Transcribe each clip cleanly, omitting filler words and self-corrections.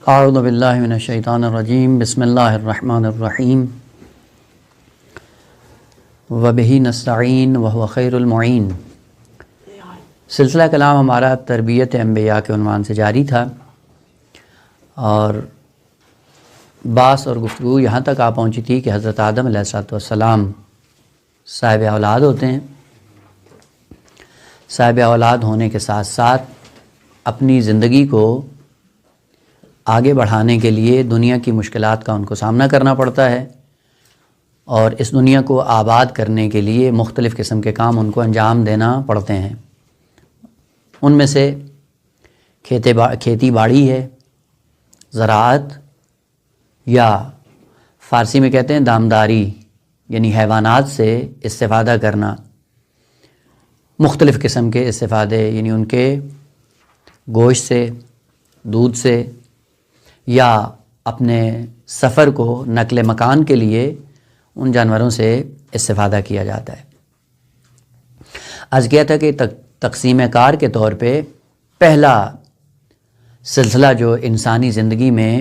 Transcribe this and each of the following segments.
اعوذ باللہ من الشیطان الرجیم بسم اللہ الرحمن الرحیم وبہ نستعین وہو خیر المعین۔ سلسلہ کلام ہمارا تربیت انبیاء کے عنوان سے جاری تھا اور بحث اور گفتگو یہاں تک آ پہنچی تھی کہ حضرت آدم علیہ السلام صاحب اولاد ہوتے ہیں۔ صاحب اولاد ہونے کے ساتھ ساتھ اپنی زندگی کو آگے بڑھانے کے لیے دنیا کی مشکلات کا ان کو سامنا کرنا پڑتا ہے اور اس دنیا کو آباد کرنے کے لیے مختلف قسم کے کام ان کو انجام دینا پڑتے ہیں۔ ان میں سے کھیتی باڑی ہے، زراعت یا فارسی میں کہتے ہیں دامداری، یعنی حیوانات سے استفادہ کرنا، مختلف قسم کے استفادے یعنی ان کے گوشت سے، دودھ سے، یا اپنے سفر کو نقل مکان کے لیے ان جانوروں سے استفادہ کیا جاتا ہے۔ آج کیا تھا کہ تقسیم کار کے طور پہ پہلا سلسلہ جو انسانی زندگی میں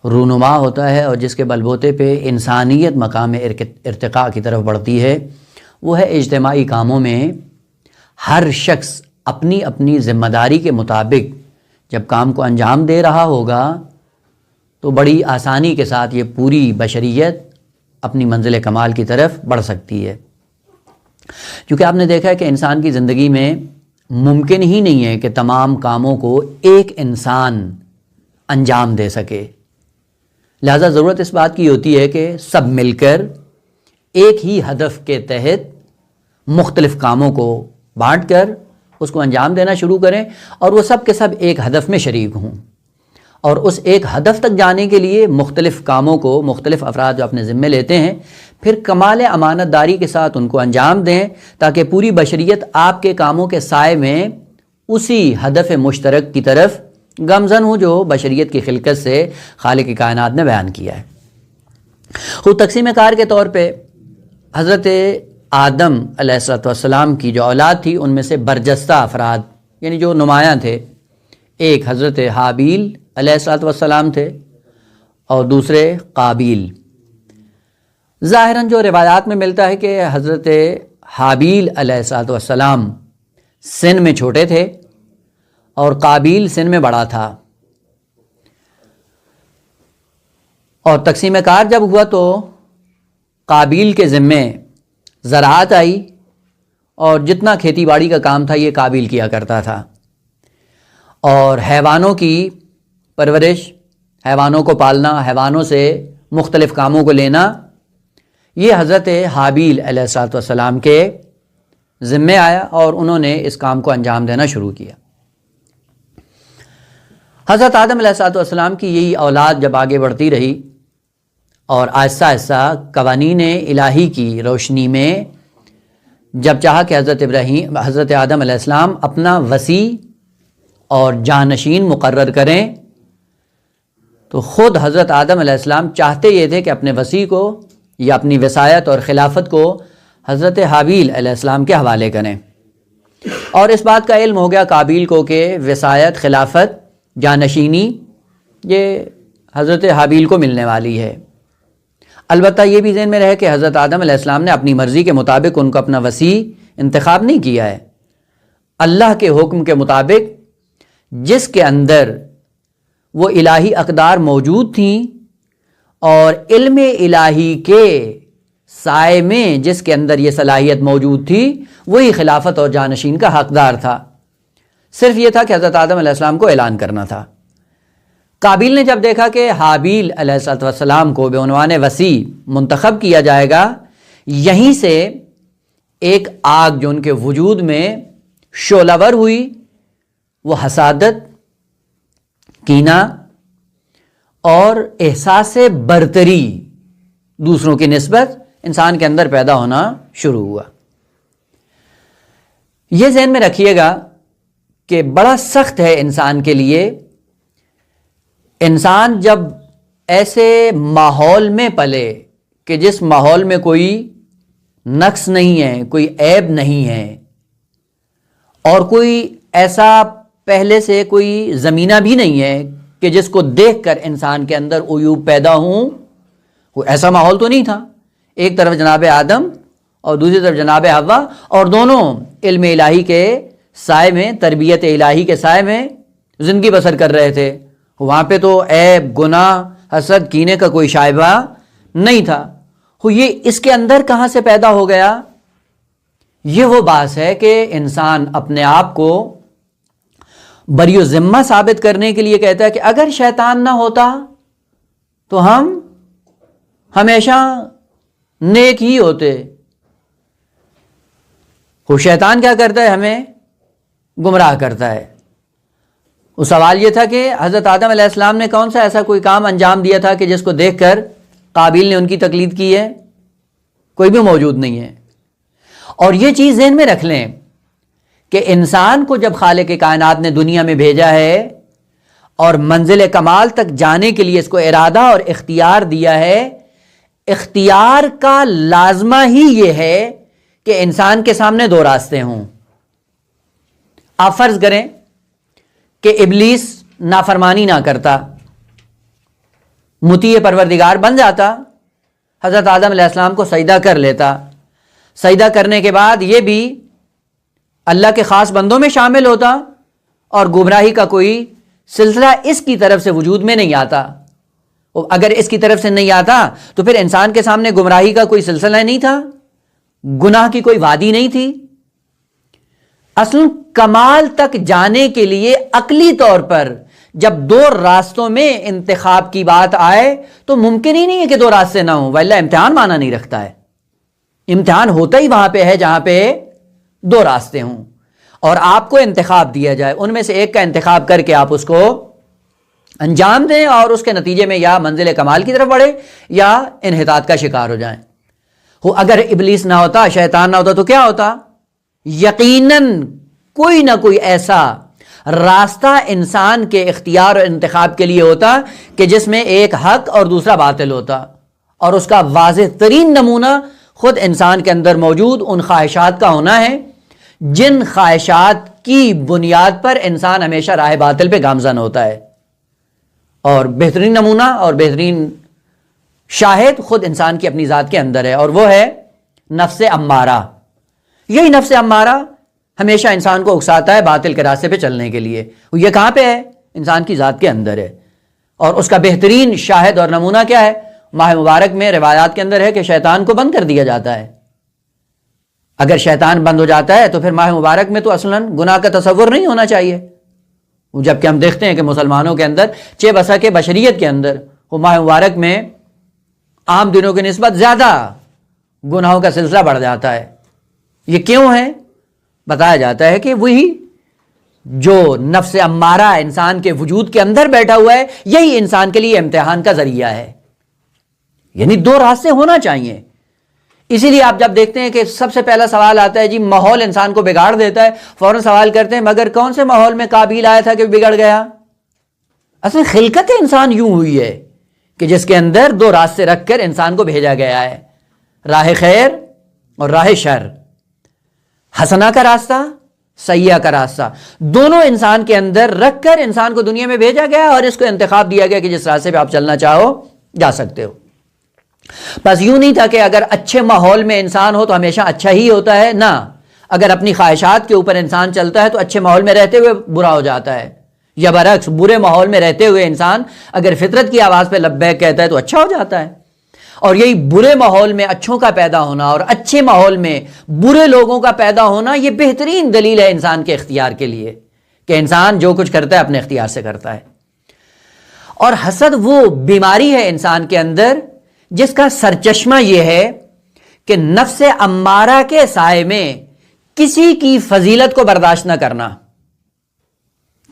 رونما ہوتا ہے اور جس کے بلبوتے پہ انسانیت مقام ارتقاء کی طرف بڑھتی ہے، وہ ہے اجتماعی کاموں میں ہر شخص اپنی اپنی ذمہ داری کے مطابق جب کام کو انجام دے رہا ہوگا تو بڑی آسانی کے ساتھ یہ پوری بشریت اپنی منزل کمال کی طرف بڑھ سکتی ہے۔ کیونکہ آپ نے دیکھا ہے کہ انسان کی زندگی میں ممکن ہی نہیں ہے کہ تمام کاموں کو ایک انسان انجام دے سکے، لہذا ضرورت اس بات کی ہوتی ہے کہ سب مل کر ایک ہی ہدف کے تحت مختلف کاموں کو بانٹ کر اس کو انجام دینا شروع کریں اور وہ سب کے سب ایک ہدف میں شریک ہوں، اور اس ایک ہدف تک جانے کے لیے مختلف کاموں کو مختلف افراد جو اپنے ذمے لیتے ہیں پھر کمال امانت داری کے ساتھ ان کو انجام دیں تاکہ پوری بشریت آپ کے کاموں کے سائے میں اسی ہدف مشترک کی طرف گامزن ہو جو بشریت کی خلقت سے خالق کائنات نے بیان کیا ہے۔ خود تقسیم کار کے طور پہ حضرت آدم علیہ السلام کی جو اولاد تھی ان میں سے برجستہ افراد یعنی جو نمایاں تھے، ایک حضرت حابیل علیہ السلام تھے اور دوسرے قابیل۔ ظاہراً جو روایات میں ملتا ہے کہ حضرت حابیل علیہ السلام سن میں چھوٹے تھے اور قابیل سن میں بڑا تھا، اور تقسیم کار جب ہوا تو قابیل کے ذمے زراعت آئی اور جتنا کھیتی باڑی کا کام تھا یہ قابیل کیا کرتا تھا، اور حیوانوں کی پرورش، حیوانوں کو پالنا، حیوانوں سے مختلف کاموں کو لینا، یہ حضرت حابیل علیہ السلام کے ذمے آیا اور انہوں نے اس کام کو انجام دینا شروع کیا۔ حضرت آدم علیہ السلام کی یہی اولاد جب آگے بڑھتی رہی اور آہستہ آہستہ قوانین الہی کی روشنی میں جب چاہا کہ حضرت آدم علیہ السلام اپنا وصی اور جانشین مقرر کریں تو خود حضرت آدم علیہ السلام چاہتے یہ تھے کہ اپنے وصی کو یا اپنی وصایت اور خلافت کو حضرت حابیل علیہ السلام کے حوالے کریں، اور اس بات کا علم ہو گیا قابیل کو کہ وصایت، خلافت، جانشینی یہ حضرت حابیل کو ملنے والی ہے۔ البتہ یہ بھی ذہن میں رہے کہ حضرت آدم علیہ السلام نے اپنی مرضی کے مطابق ان کو اپنا وصی انتخاب نہیں کیا ہے، اللہ کے حکم کے مطابق جس کے اندر وہ الہی اقدار موجود تھیں اور علم الہی کے سائے میں جس کے اندر یہ صلاحیت موجود تھی وہی خلافت اور جانشین کا حقدار تھا۔ صرف یہ تھا کہ حضرت آدم علیہ السلام کو اعلان کرنا تھا۔ قابیل نے جب دیکھا کہ حابیل علیہ السلام کو بعنوان وصی منتخب کیا جائے گا، یہیں سے ایک آگ جو ان کے وجود میں شعلہ ور ہوئی، وہ حسادت، کینہ اور احساس برتری دوسروں کی نسبت انسان کے اندر پیدا ہونا شروع ہوا۔ یہ ذہن میں رکھیے گا کہ بڑا سخت ہے انسان کے لیے، انسان جب ایسے ماحول میں پلے کہ جس ماحول میں کوئی نقص نہیں ہے، کوئی عیب نہیں ہے اور کوئی ایسا پہلے سے کوئی زمینہ بھی نہیں ہے کہ جس کو دیکھ کر انسان کے اندر عیوب پیدا ہوں. کوئی ایسا ماحول تو نہیں تھا. ایک طرف جناب آدم اور دوسری طرف جناب حوا، اور دونوں علم الہی کے سائے میں، تربیت الہی کے سائے میں زندگی بسر کر رہے تھے. وہاں پہ تو عیب، گناہ، حسد، کینے کا کوئی شائبہ نہیں تھا. یہ اس کے اندر کہاں سے پیدا ہو گیا؟ یہ وہ بات ہے کہ انسان اپنے آپ کو بری و ذمہ ثابت کرنے کے لیے کہتا ہے کہ اگر شیطان نہ ہوتا تو ہم ہمیشہ نیک ہی ہوتے. وہ شیطان کیا کرتا ہے؟ ہمیں گمراہ کرتا ہے. وہ سوال یہ تھا کہ حضرت آدم علیہ السلام نے کون سا ایسا کوئی کام انجام دیا تھا کہ جس کو دیکھ کر قابیل نے ان کی تقلید کی ہے؟ کوئی بھی موجود نہیں ہے. اور یہ چیز ذہن میں رکھ لیں کہ انسان کو جب خالق کائنات نے دنیا میں بھیجا ہے اور منزل کمال تک جانے کے لیے اس کو ارادہ اور اختیار دیا ہے، اختیار کا لازمہ ہی یہ ہے کہ انسان کے سامنے دو راستے ہوں. آپ فرض کریں کہ ابلیس نافرمانی نہ کرتا، مطیع پروردگار بن جاتا، حضرت آدم علیہ السلام کو سجدہ کر لیتا. سجدہ کرنے کے بعد یہ بھی اللہ کے خاص بندوں میں شامل ہوتا اور گمراہی کا کوئی سلسلہ اس کی طرف سے وجود میں نہیں آتا. اگر اس کی طرف سے نہیں آتا تو پھر انسان کے سامنے گمراہی کا کوئی سلسلہ نہیں تھا، گناہ کی کوئی وادی نہیں تھی. اصل کمال تک جانے کے لیے عقلی طور پر جب دو راستوں میں انتخاب کی بات آئے تو ممکن ہی نہیں ہے کہ دو راستے نہ ہوں، واللہ امتحان مانا نہیں رکھتا ہے. امتحان ہوتا ہی وہاں پہ ہے جہاں پہ دو راستے ہوں اور آپ کو انتخاب دیا جائے، ان میں سے ایک کا انتخاب کر کے آپ اس کو انجام دیں اور اس کے نتیجے میں یا منزل کمال کی طرف بڑھے یا انحطاط کا شکار ہو جائیں. اگر ابلیس نہ ہوتا، شیطان نہ ہوتا تو کیا ہوتا؟ یقیناً کوئی نہ کوئی ایسا راستہ انسان کے اختیار اور انتخاب کے لیے ہوتا کہ جس میں ایک حق اور دوسرا باطل ہوتا، اور اس کا واضح ترین نمونہ خود انسان کے اندر موجود ان خواہشات کا ہونا ہے جن خواہشات کی بنیاد پر انسان ہمیشہ راہ باطل پہ گامزن ہوتا ہے. اور بہترین نمونہ اور بہترین شاہد خود انسان کی اپنی ذات کے اندر ہے، اور وہ ہے نفس امارہ. یہی نفس امارہ ہمیشہ انسان کو اکساتا ہے باطل کے راستے پہ چلنے کے لیے. یہ کہاں پہ ہے؟ انسان کی ذات کے اندر ہے. اور اس کا بہترین شاہد اور نمونہ کیا ہے؟ ماہ مبارک میں روایات کے اندر ہے کہ شیطان کو بند کر دیا جاتا ہے. اگر شیطان بند ہو جاتا ہے تو پھر ماہ مبارک میں تو اصلاً گناہ کا تصور نہیں ہونا چاہیے. جبکہ ہم دیکھتے ہیں کہ مسلمانوں کے اندر چہ بسا کے بشریت کے اندر وہ ماہ مبارک میں عام دنوں کی نسبت زیادہ گناہوں کا سلسلہ بڑھ جاتا ہے. یہ کیوں ہے؟ بتایا جاتا ہے کہ وہی جو نفس امارہ انسان کے وجود کے اندر بیٹھا ہوا ہے یہی انسان کے لیے امتحان کا ذریعہ ہے. یعنی دو راستے ہونا چاہیے. اسی لیے آپ جب دیکھتے ہیں کہ سب سے پہلا سوال آتا ہے جی ماحول انسان کو بگاڑ دیتا ہے، فوراً سوال کرتے ہیں مگر کون سے ماحول میں قابیل آیا تھا کہ بگڑ گیا؟ اصل خلقت انسان یوں ہوئی ہے کہ جس کے اندر دو راستے رکھ کر انسان کو بھیجا گیا ہے، راہ خیر اور راہ شر، حسنہ کا راستہ، سیئہ کا راستہ، دونوں انسان کے اندر رکھ کر انسان کو دنیا میں بھیجا گیا اور اس کو انتخاب دیا گیا کہ جس راستے پہ آپ چلنا چاہو جا سکتے ہو. بس یوں نہیں تھا کہ اگر اچھے ماحول میں انسان ہو تو ہمیشہ اچھا ہی ہوتا ہے، نہ، اگر اپنی خواہشات کے اوپر انسان چلتا ہے تو اچھے ماحول میں رہتے ہوئے برا ہو جاتا ہے، یا برعکس برے ماحول میں رہتے ہوئے انسان اگر فطرت کی آواز پہ لبیک کہتا ہے تو اچھا ہو جاتا ہے. اور یہی برے ماحول میں اچھوں کا پیدا ہونا اور اچھے ماحول میں برے لوگوں کا پیدا ہونا یہ بہترین دلیل ہے انسان کے اختیار کے لیے کہ انسان جو کچھ کرتا ہے اپنے اختیار سے کرتا ہے. اور حسد وہ بیماری ہے انسان کے اندر جس کا سرچشمہ یہ ہے کہ نفس امارہ کے سائے میں کسی کی فضیلت کو برداشت نہ کرنا،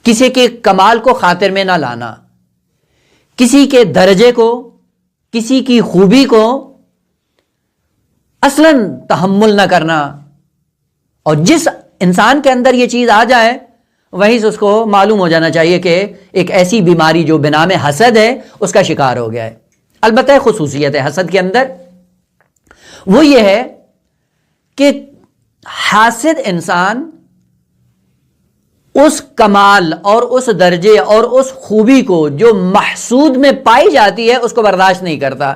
کسی کے کمال کو خاطر میں نہ لانا، کسی کے درجے کو، کسی کی خوبی کو اصلاً تحمل نہ کرنا. اور جس انسان کے اندر یہ چیز آ جائے وہیں سے اس کو معلوم ہو جانا چاہیے کہ ایک ایسی بیماری جو بنام حسد ہے اس کا شکار ہو گیا ہے. البتہ خصوصیت ہے حسد کے اندر وہ یہ ہے کہ حاسد انسان اس کمال اور اس درجے اور اس خوبی کو جو محسود میں پائی جاتی ہے اس کو برداشت نہیں کرتا،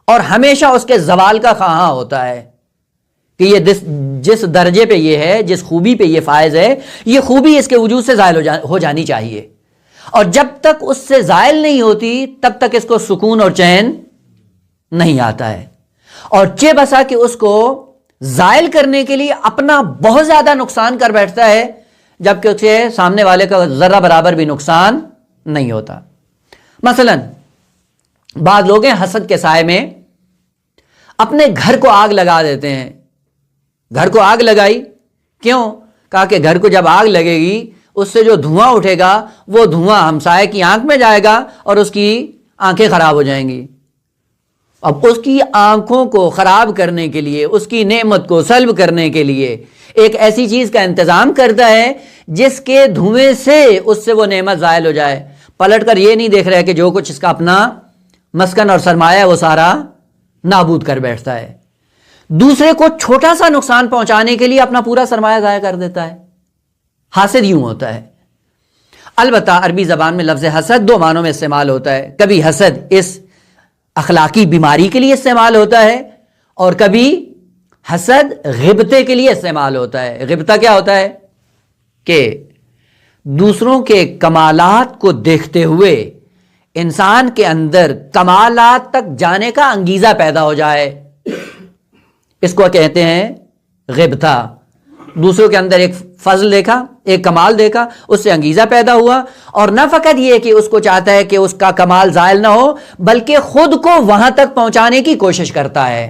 اور ہمیشہ اس کے زوال کا خواہاں ہوتا ہے کہ یہ جس درجے پہ یہ ہے، جس خوبی پہ یہ فائز ہے، یہ خوبی اس کے وجود سے زائل ہو جانی چاہیے، اور جب تک اس سے زائل نہیں ہوتی تب تک اس کو سکون اور چین نہیں آتا ہے، اور چہ بسا کہ اس کو زائل کرنے کے لیے اپنا بہت زیادہ نقصان کر بیٹھتا ہے، جبکہ اسے سامنے والے کا ذرہ برابر بھی نقصان نہیں ہوتا۔ مثلا بعض لوگ ہیں حسد کے سائے میں اپنے گھر کو آگ لگا دیتے ہیں۔ گھر کو آگ لگائی کیوں؟ کہا کہ گھر کو جب آگ لگے گی اس سے جو دھواں اٹھے گا وہ دھواں ہمسائے کی آنکھ میں جائے گا اور اس کی آنکھیں خراب ہو جائیں گی۔ اب اس کی آنکھوں کو خراب کرنے کے لیے، اس کی نعمت کو سلب کرنے کے لیے ایک ایسی چیز کا انتظام کرتا ہے جس کے دھویں سے اس سے وہ نعمت زائل ہو جائے۔ پلٹ کر یہ نہیں دیکھ رہا ہے کہ جو کچھ اس کا اپنا مسکن اور سرمایہ ہے وہ سارا نابود کر بیٹھتا ہے۔ دوسرے کو چھوٹا سا نقصان پہنچانے کے لیے اپنا پورا سرمایہ ضائع کر دیتا ہے۔ حاسد یوں ہوتا ہے۔ البتہ عربی زبان میں لفظ حسد دو معنوں میں استعمال ہوتا ہے۔ کبھی حسد اس اخلاقی بیماری کے لیے استعمال ہوتا ہے، اور کبھی حسد غبطے کے لیے استعمال ہوتا ہے۔ غبطہ کیا ہوتا ہے؟ کہ دوسروں کے کمالات کو دیکھتے ہوئے انسان کے اندر کمالات تک جانے کا انگیزہ پیدا ہو جائے، اس کو کہتے ہیں غبطہ۔ دوسروں کے اندر ایک فضل دیکھا، ایک کمال دیکھا، اس سے انگیزہ پیدا ہوا، اور نہ فقط یہ کہ اس کو چاہتا ہے کہ اس کا کمال زائل نہ ہو بلکہ خود کو وہاں تک پہنچانے کی کوشش کرتا ہے،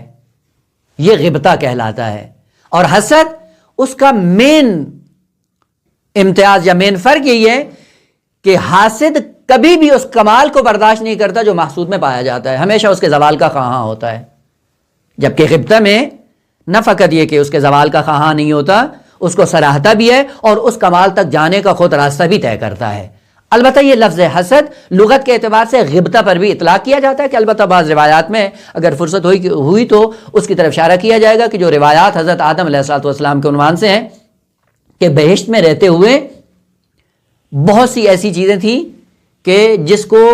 یہ غبطہ کہلاتا ہے۔ اور حسد اس کا مین امتیاز یا مین فرق یہی ہے کہ حاسد کبھی بھی اس کمال کو برداشت نہیں کرتا جو محسود میں پایا جاتا ہے، ہمیشہ اس کے زوال کا خواہاں ہوتا ہے، جبکہ غبطہ میں نہ فقط یہ کہ اس کے زوال کا خواہاں نہیں ہوتا، اس کو سراہتا بھی ہے اور اس کمال تک جانے کا خود راستہ بھی طے کرتا ہے۔ البتہ یہ لفظ حسد لغت کے اعتبار سے غبطہ پر بھی اطلاق کیا جاتا ہے، کہ البتہ بعض روایات میں اگر فرصت ہوئی تو اس کی طرف اشارہ کیا جائے گا کہ جو روایات حضرت آدم علیہ السلام کے عنوان سے ہیں کہ بہشت میں رہتے ہوئے بہت سی ایسی چیزیں تھیں کہ جس کو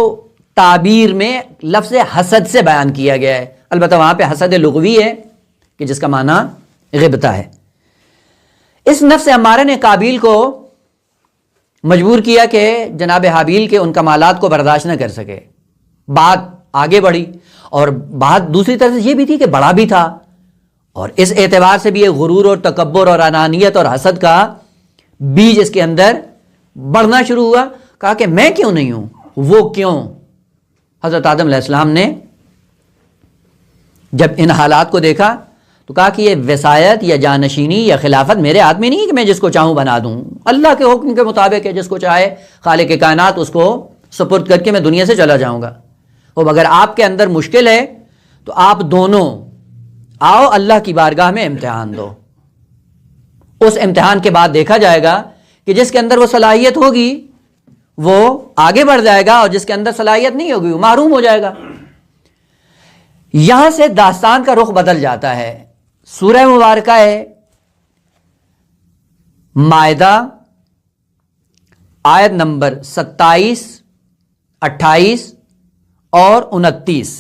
تعبیر میں لفظ حسد سے بیان کیا گیا ہے۔ البتہ وہاں پہ حسد لغوی ہے کہ جس کا معنی غبطہ ہے۔ اس نفس امارہ نے قابیل کو مجبور کیا کہ جناب حابیل کے ان کمالات کو برداشت نہ کر سکے۔ بات آگے بڑھی، اور بات دوسری طرف سے یہ بھی تھی کہ بڑا بھی تھا، اور اس اعتبار سے بھی یہ غرور اور تکبر اور انانیت اور حسد کا بیج اس کے اندر بڑھنا شروع ہوا۔ کہا کہ میں کیوں نہیں ہوں، وہ کیوں؟ حضرت آدم علیہ السلام نے جب ان حالات کو دیکھا تو کہا کہ یہ وصایت یا جانشینی یا خلافت میرے ہاتھ میں نہیں ہے کہ میں جس کو چاہوں بنا دوں، اللہ کے حکم کے مطابق ہے، جس کو چاہے خالق کائنات اس کو سپرد کر کے میں دنیا سے چلا جاؤں گا۔ اور اگر آپ کے اندر مشکل ہے تو آپ دونوں آؤ اللہ کی بارگاہ میں امتحان دو، اس امتحان کے بعد دیکھا جائے گا کہ جس کے اندر وہ صلاحیت ہوگی وہ آگے بڑھ جائے گا، اور جس کے اندر صلاحیت نہیں ہوگی وہ محروم ہو جائے گا۔ یہاں سے داستان کا رخ بدل جاتا ہے۔ سورہ مبارکہ ہے مائدہ، آیت نمبر 27، 28 اور 29۔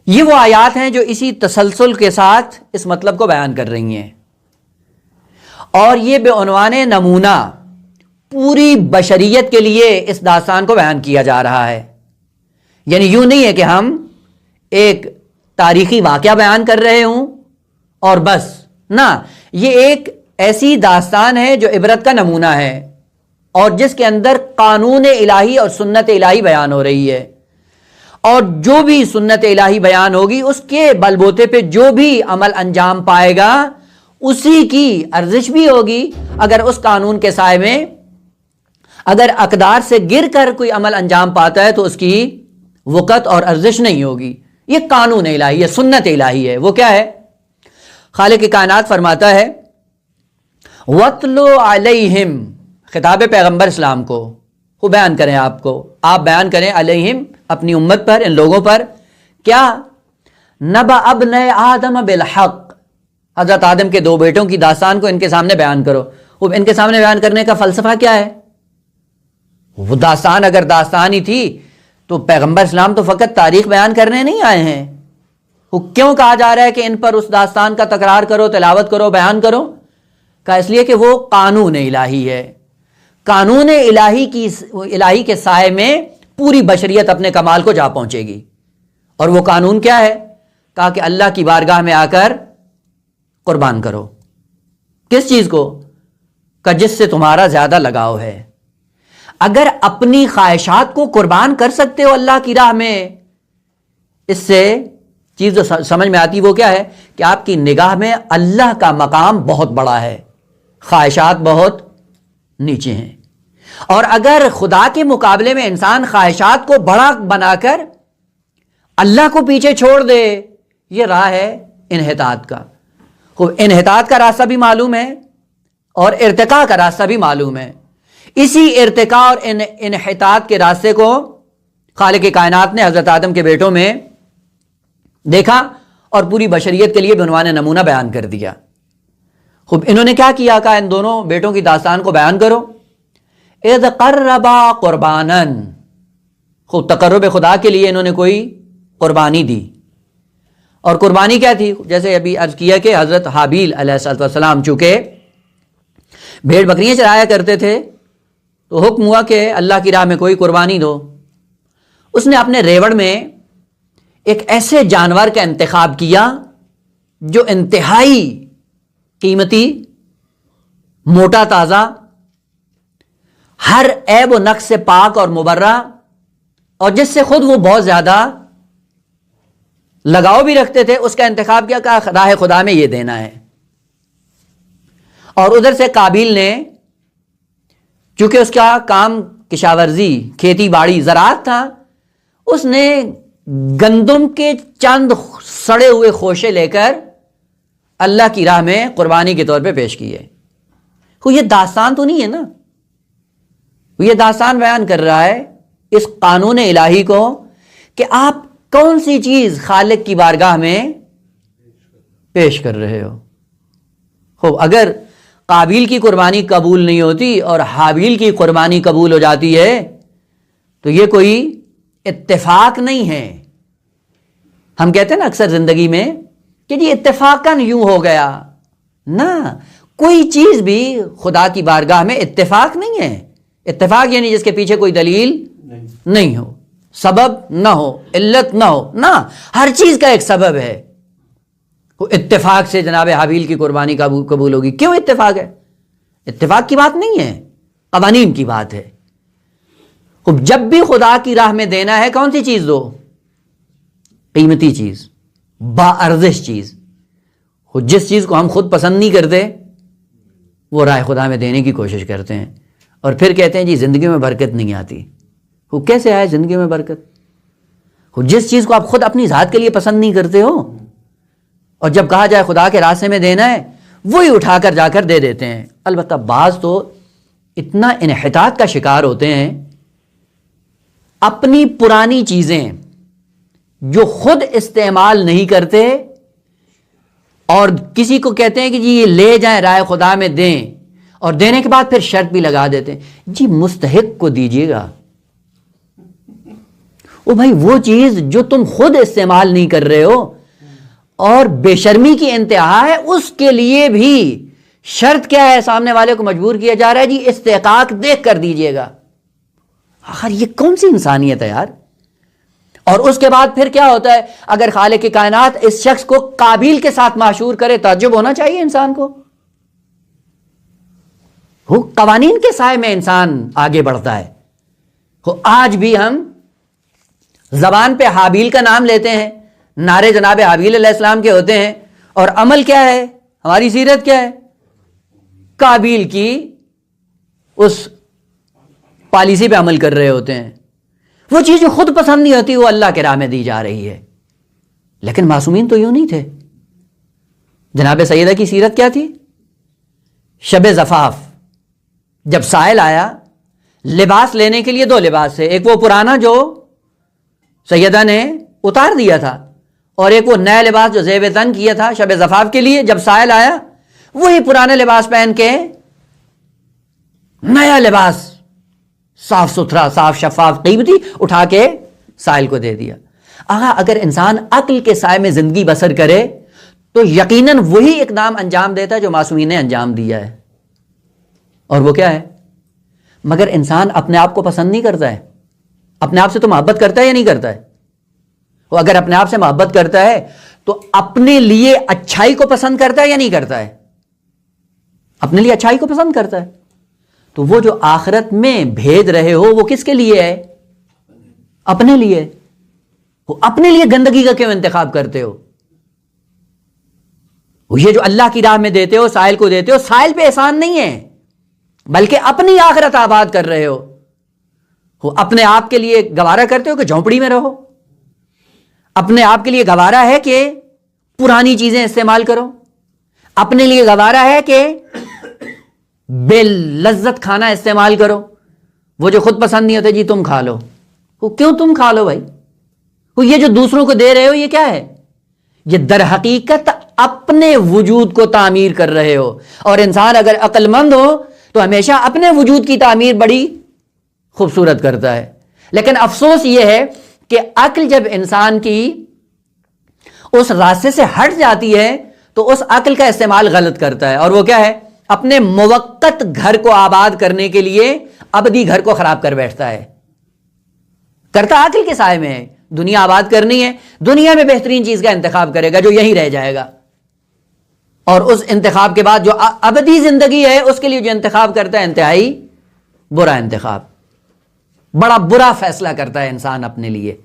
یہ وہ آیات ہیں جو اسی تسلسل کے ساتھ اس مطلب کو بیان کر رہی ہیں، اور یہ بے عنوان نمونہ پوری بشریت کے لیے اس داستان کو بیان کیا جا رہا ہے۔ یعنی یوں نہیں ہے کہ ہم ایک تاریخی واقعہ بیان کر رہے ہوں اور بس، نہ، یہ ایک ایسی داستان ہے جو عبرت کا نمونہ ہے، اور جس کے اندر قانون الہی اور سنت الہی بیان ہو رہی ہے، اور جو بھی سنت الہی بیان ہوگی اس کے بل بوتے پہ جو بھی عمل انجام پائے گا اسی کی ارزش بھی ہوگی۔ اگر اس قانون کے سائے میں اگر اقدار سے گر کر کوئی عمل انجام پاتا ہے تو اس کی وقت اور ارزش نہیں ہوگی۔ یہ قانون الہی ہے، سنت الہی ہے۔ وہ کیا ہے؟ خالق کائنات فرماتا ہے وَاتْلُ عَلَيْهِمْ، خطاب پیغمبر اسلام کو، وہ بیان کریں، آپ بیان کریں علیہم، اپنی امت پر، ان لوگوں پر، کیا؟ نبأ ابنِ آدم بالحق، حضرت آدم کے دو بیٹوں کی داستان کو ان کے سامنے بیان کرو۔ وہ ان کے سامنے بیان کرنے کا فلسفہ کیا ہے؟ وہ داستان اگر داستان ہی تھی تو پیغمبر اسلام تو فقط تاریخ بیان کرنے نہیں آئے ہیں. وہ کیوں کہا جا رہا ہے کہ ان پر اس داستان کا تکرار کرو، تلاوت کرو، بیان کرو؟ کہا اس لیے کہ وہ قانون الہی ہے. قانون الہی کے سائے میں پوری بشریت اپنے کمال کو جا پہنچے گی. اور وہ قانون کیا ہے؟ کہا کہ اللہ کی بارگاہ میں آ کر قربان کرو. کس چیز کو؟ کہ جس سے تمہارا زیادہ لگاؤ ہے. اگر اپنی خواہشات کو قربان کر سکتے ہو اللہ کی راہ میں، اس سے چیز جو سمجھ میں آتی وہ کیا ہے کہ آپ کی نگاہ میں اللہ کا مقام بہت بڑا ہے، خواہشات بہت نیچے ہیں. اور اگر خدا کے مقابلے میں انسان خواہشات کو بڑا بنا کر اللہ کو پیچھے چھوڑ دے، یہ راہ ہے انحطاط کا. خوب انحطاط کا راستہ بھی معلوم ہے اور ارتقاء کا راستہ بھی معلوم ہے. اسی ارتقاء اور انحطاط کے راستے کو خالق کائنات نے حضرت آدم کے بیٹوں میں دیکھا اور پوری بشریت کے لیے بعنوان نمونہ بیان کر دیا. خوب انہوں نے کیا کیا؟ کہا ان دونوں بیٹوں کی داستان کو بیان کرو. اذ قربا قربانا، خوب تقرب خدا کے لیے انہوں نے کوئی قربانی دی. اور قربانی کیا تھی؟ جیسے ابھی عرض کیا کہ حضرت حابیل علیہ السلام چونکہ بھیڑ بکریاں چرایا کرتے تھے تو حکم ہوا کہ اللہ کی راہ میں کوئی قربانی دو. اس نے اپنے ریوڑ میں ایک ایسے جانور کا انتخاب کیا جو انتہائی قیمتی، موٹا تازہ، ہر عیب و نقص سے پاک اور مبرہ، اور جس سے خود وہ بہت زیادہ لگاؤ بھی رکھتے تھے. اس کا انتخاب کیا؟ کہا راہ خدا میں یہ دینا ہے. اور ادھر سے قابیل نے، چونکہ اس کا کام کشاورزی، کھیتی باڑی، زراعت تھا، اس نے گندم کے چند سڑے ہوئے خوشے لے کر اللہ کی راہ میں قربانی کے طور پہ پیش کیے. یہ داستان تو نہیں ہے نا، یہ داستان بیان کر رہا ہے اس قانون الہی کو کہ آپ کون سی چیز خالق کی بارگاہ میں پیش کر رہے ہو. اگر قابیل کی قربانی قبول نہیں ہوتی اور حابیل کی قربانی قبول ہو جاتی ہے تو یہ کوئی اتفاق نہیں ہے. ہم کہتے ہیں نا اکثر زندگی میں کہ جی اتفاقاً یوں ہو گیا. نہ، کوئی چیز بھی خدا کی بارگاہ میں اتفاق نہیں ہے. اتفاق یعنی جس کے پیچھے کوئی دلیل نہیں ہو، سبب نہ ہو، علت نہ ہو. نہ، ہر چیز کا ایک سبب ہے. اتفاق سے جناب حابیل کی قربانی قبول ہوگی. کیوں اتفاق ہے؟ اتفاق کی بات نہیں ہے، قوانین کی بات ہے. جب بھی خدا کی راہ میں دینا ہے کون سی چیز دو؟ قیمتی چیز، با ارزش چیز. جس چیز کو ہم خود پسند نہیں کرتے وہ راہ خدا میں دینے کی کوشش کرتے ہیں اور پھر کہتے ہیں جی زندگی میں برکت نہیں آتی. وہ کیسے آئے زندگی میں برکت؟ جس چیز کو آپ خود اپنی ذات کے لیے پسند نہیں کرتے ہو اور جب کہا جائے خدا کے راستے میں دینا ہے وہی اٹھا کر جا کر دے دیتے ہیں. البتہ بعض تو اتنا انحطاط کا شکار ہوتے ہیں، اپنی پرانی چیزیں جو خود استعمال نہیں کرتے اور کسی کو کہتے ہیں کہ جی یہ لے جائیں رائے خدا میں دیں، اور دینے کے بعد پھر شرط بھی لگا دیتے ہیں جی مستحق کو دیجیے گا. او بھائی وہ چیز جو تم خود استعمال نہیں کر رہے ہو اور بے شرمی کی انتہا ہے، اس کے لیے بھی شرط کیا ہے؟ سامنے والے کو مجبور کیا جا رہا ہے جی استحقاق دیکھ کر دیجیے گا. آخر یہ کون سی انسانیت ہے یار؟ اور اس کے بعد پھر کیا ہوتا ہے؟ اگر خالق کی کائنات اس شخص کو قابیل کے ساتھ معشور کرے، تعجب ہونا چاہیے انسان کو. قوانین کے سائے میں انسان آگے بڑھتا ہے. آج بھی ہم زبان پہ حابیل کا نام لیتے ہیں، نعرے جناب حابیل علیہ السلام کے ہوتے ہیں، اور عمل کیا ہے؟ ہماری سیرت کیا ہے؟ قابیل کی اس پالیسی پہ عمل کر رہے ہوتے ہیں. وہ چیز جو خود پسند نہیں ہوتی وہ اللہ کے راہ میں دی جا رہی ہے. لیکن معصومین تو یوں نہیں تھے. جناب سیدہ کی سیرت کیا تھی؟ شب زفاف جب سائل آیا لباس لینے کے لیے، دو لباس تھے، ایک وہ پرانا جو سیدہ نے اتار دیا تھا اور ایک وہ نیا لباس جو زیب تن کیا تھا شب زفاف کے لیے. جب سائل آیا وہی پرانے لباس پہن کے نیا لباس صاف ستھرا صاف شفاف قیمتی اٹھا کے سائل کو دے دیا. اگر انسان عقل کے سائے میں زندگی بسر کرے تو یقیناً وہی اقدام انجام دیتا ہے جو معصومین نے انجام دیا ہے. اور وہ کیا ہے؟ مگر انسان اپنے آپ کو پسند نہیں کرتا ہے. اپنے آپ سے تو محبت کرتا ہے یا نہیں کرتا ہے؟ وہ اگر اپنے آپ سے محبت کرتا ہے تو اپنے لیے اچھائی کو پسند کرتا ہے یا نہیں کرتا ہے؟ اپنے لیے اچھائی کو پسند کرتا ہے. تو وہ جو آخرت میں بھیج رہے ہو وہ کس کے لیے ہے؟ اپنے لیے. وہ اپنے لیے گندگی کا کیوں انتخاب کرتے ہو؟ یہ جو اللہ کی راہ میں دیتے ہو، سائل کو دیتے ہو، سائل پہ احسان نہیں ہے بلکہ اپنی آخرت آباد کر رہے ہو. وہ اپنے آپ کے لیے گوارا کرتے ہو کہ جھونپڑی میں رہو. اپنے آپ کے لیے گوارا ہے کہ پرانی چیزیں استعمال کرو. اپنے لیے گوارا ہے کہ بے لذت کھانا استعمال کرو. وہ جو خود پسند نہیں ہوتے جی تم کھا لو. وہ کیوں تم کھا لو بھائی؟ وہ یہ جو دوسروں کو دے رہے ہو یہ کیا ہے؟ یہ در حقیقت اپنے وجود کو تعمیر کر رہے ہو. اور انسان اگر عقل مند ہو تو ہمیشہ اپنے وجود کی تعمیر بڑی خوبصورت کرتا ہے. لیکن افسوس یہ ہے کہ عقل جب انسان کی اس راستے سے ہٹ جاتی ہے تو اس عقل کا استعمال غلط کرتا ہے. اور وہ کیا ہے؟ اپنے موقت گھر کو آباد کرنے کے لیے ابدی گھر کو خراب کر بیٹھتا ہے. کرتا عقل کے سائے میں ہے. دنیا آباد کرنی ہے، دنیا میں بہترین چیز کا انتخاب کرے گا جو یہیں رہ جائے گا. اور اس انتخاب کے بعد جو ابدی زندگی ہے اس کے لیے جو انتخاب کرتا ہے انتہائی برا انتخاب. بڑا برا فیصلہ کرتا ہے انسان اپنے لیے.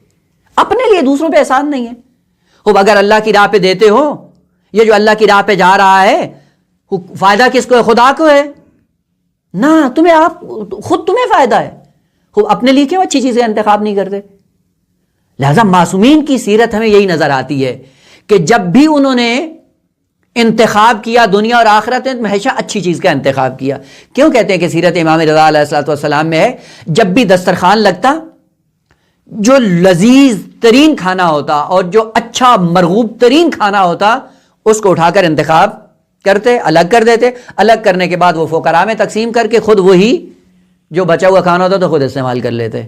اپنے لیے دوسروں پہ احسان نہیں ہے. خوب اگر اللہ کی راہ پہ دیتے ہو، یہ جو اللہ کی راہ پہ جا رہا ہے فائدہ کس کو ہے؟ خدا کو ہے نہ تمہیں. آپ خود تمہیں فائدہ ہے. خوب اپنے لیے کیوں اچھی چیزیں انتخاب نہیں کرتے؟ لہذا معصومین کی سیرت ہمیں یہی نظر آتی ہے کہ جب بھی انہوں نے انتخاب کیا دنیا اور آخرت میں ہمیشہ اچھی چیز کا انتخاب کیا. کیوں کہتے ہیں کہ سیرت امام رضا علیہ الصلوۃ والسلام میں ہے جب بھی دسترخوان لگتا جو لذیذ ترین کھانا ہوتا اور جو اچھا مرغوب ترین کھانا ہوتا اس کو اٹھا کر انتخاب کرتے، الگ کر دیتے. الگ کرنے کے بعد وہ فقراء میں تقسیم کر کے خود وہی جو بچا ہوا کھانا ہوتا تو خود استعمال کر لیتے.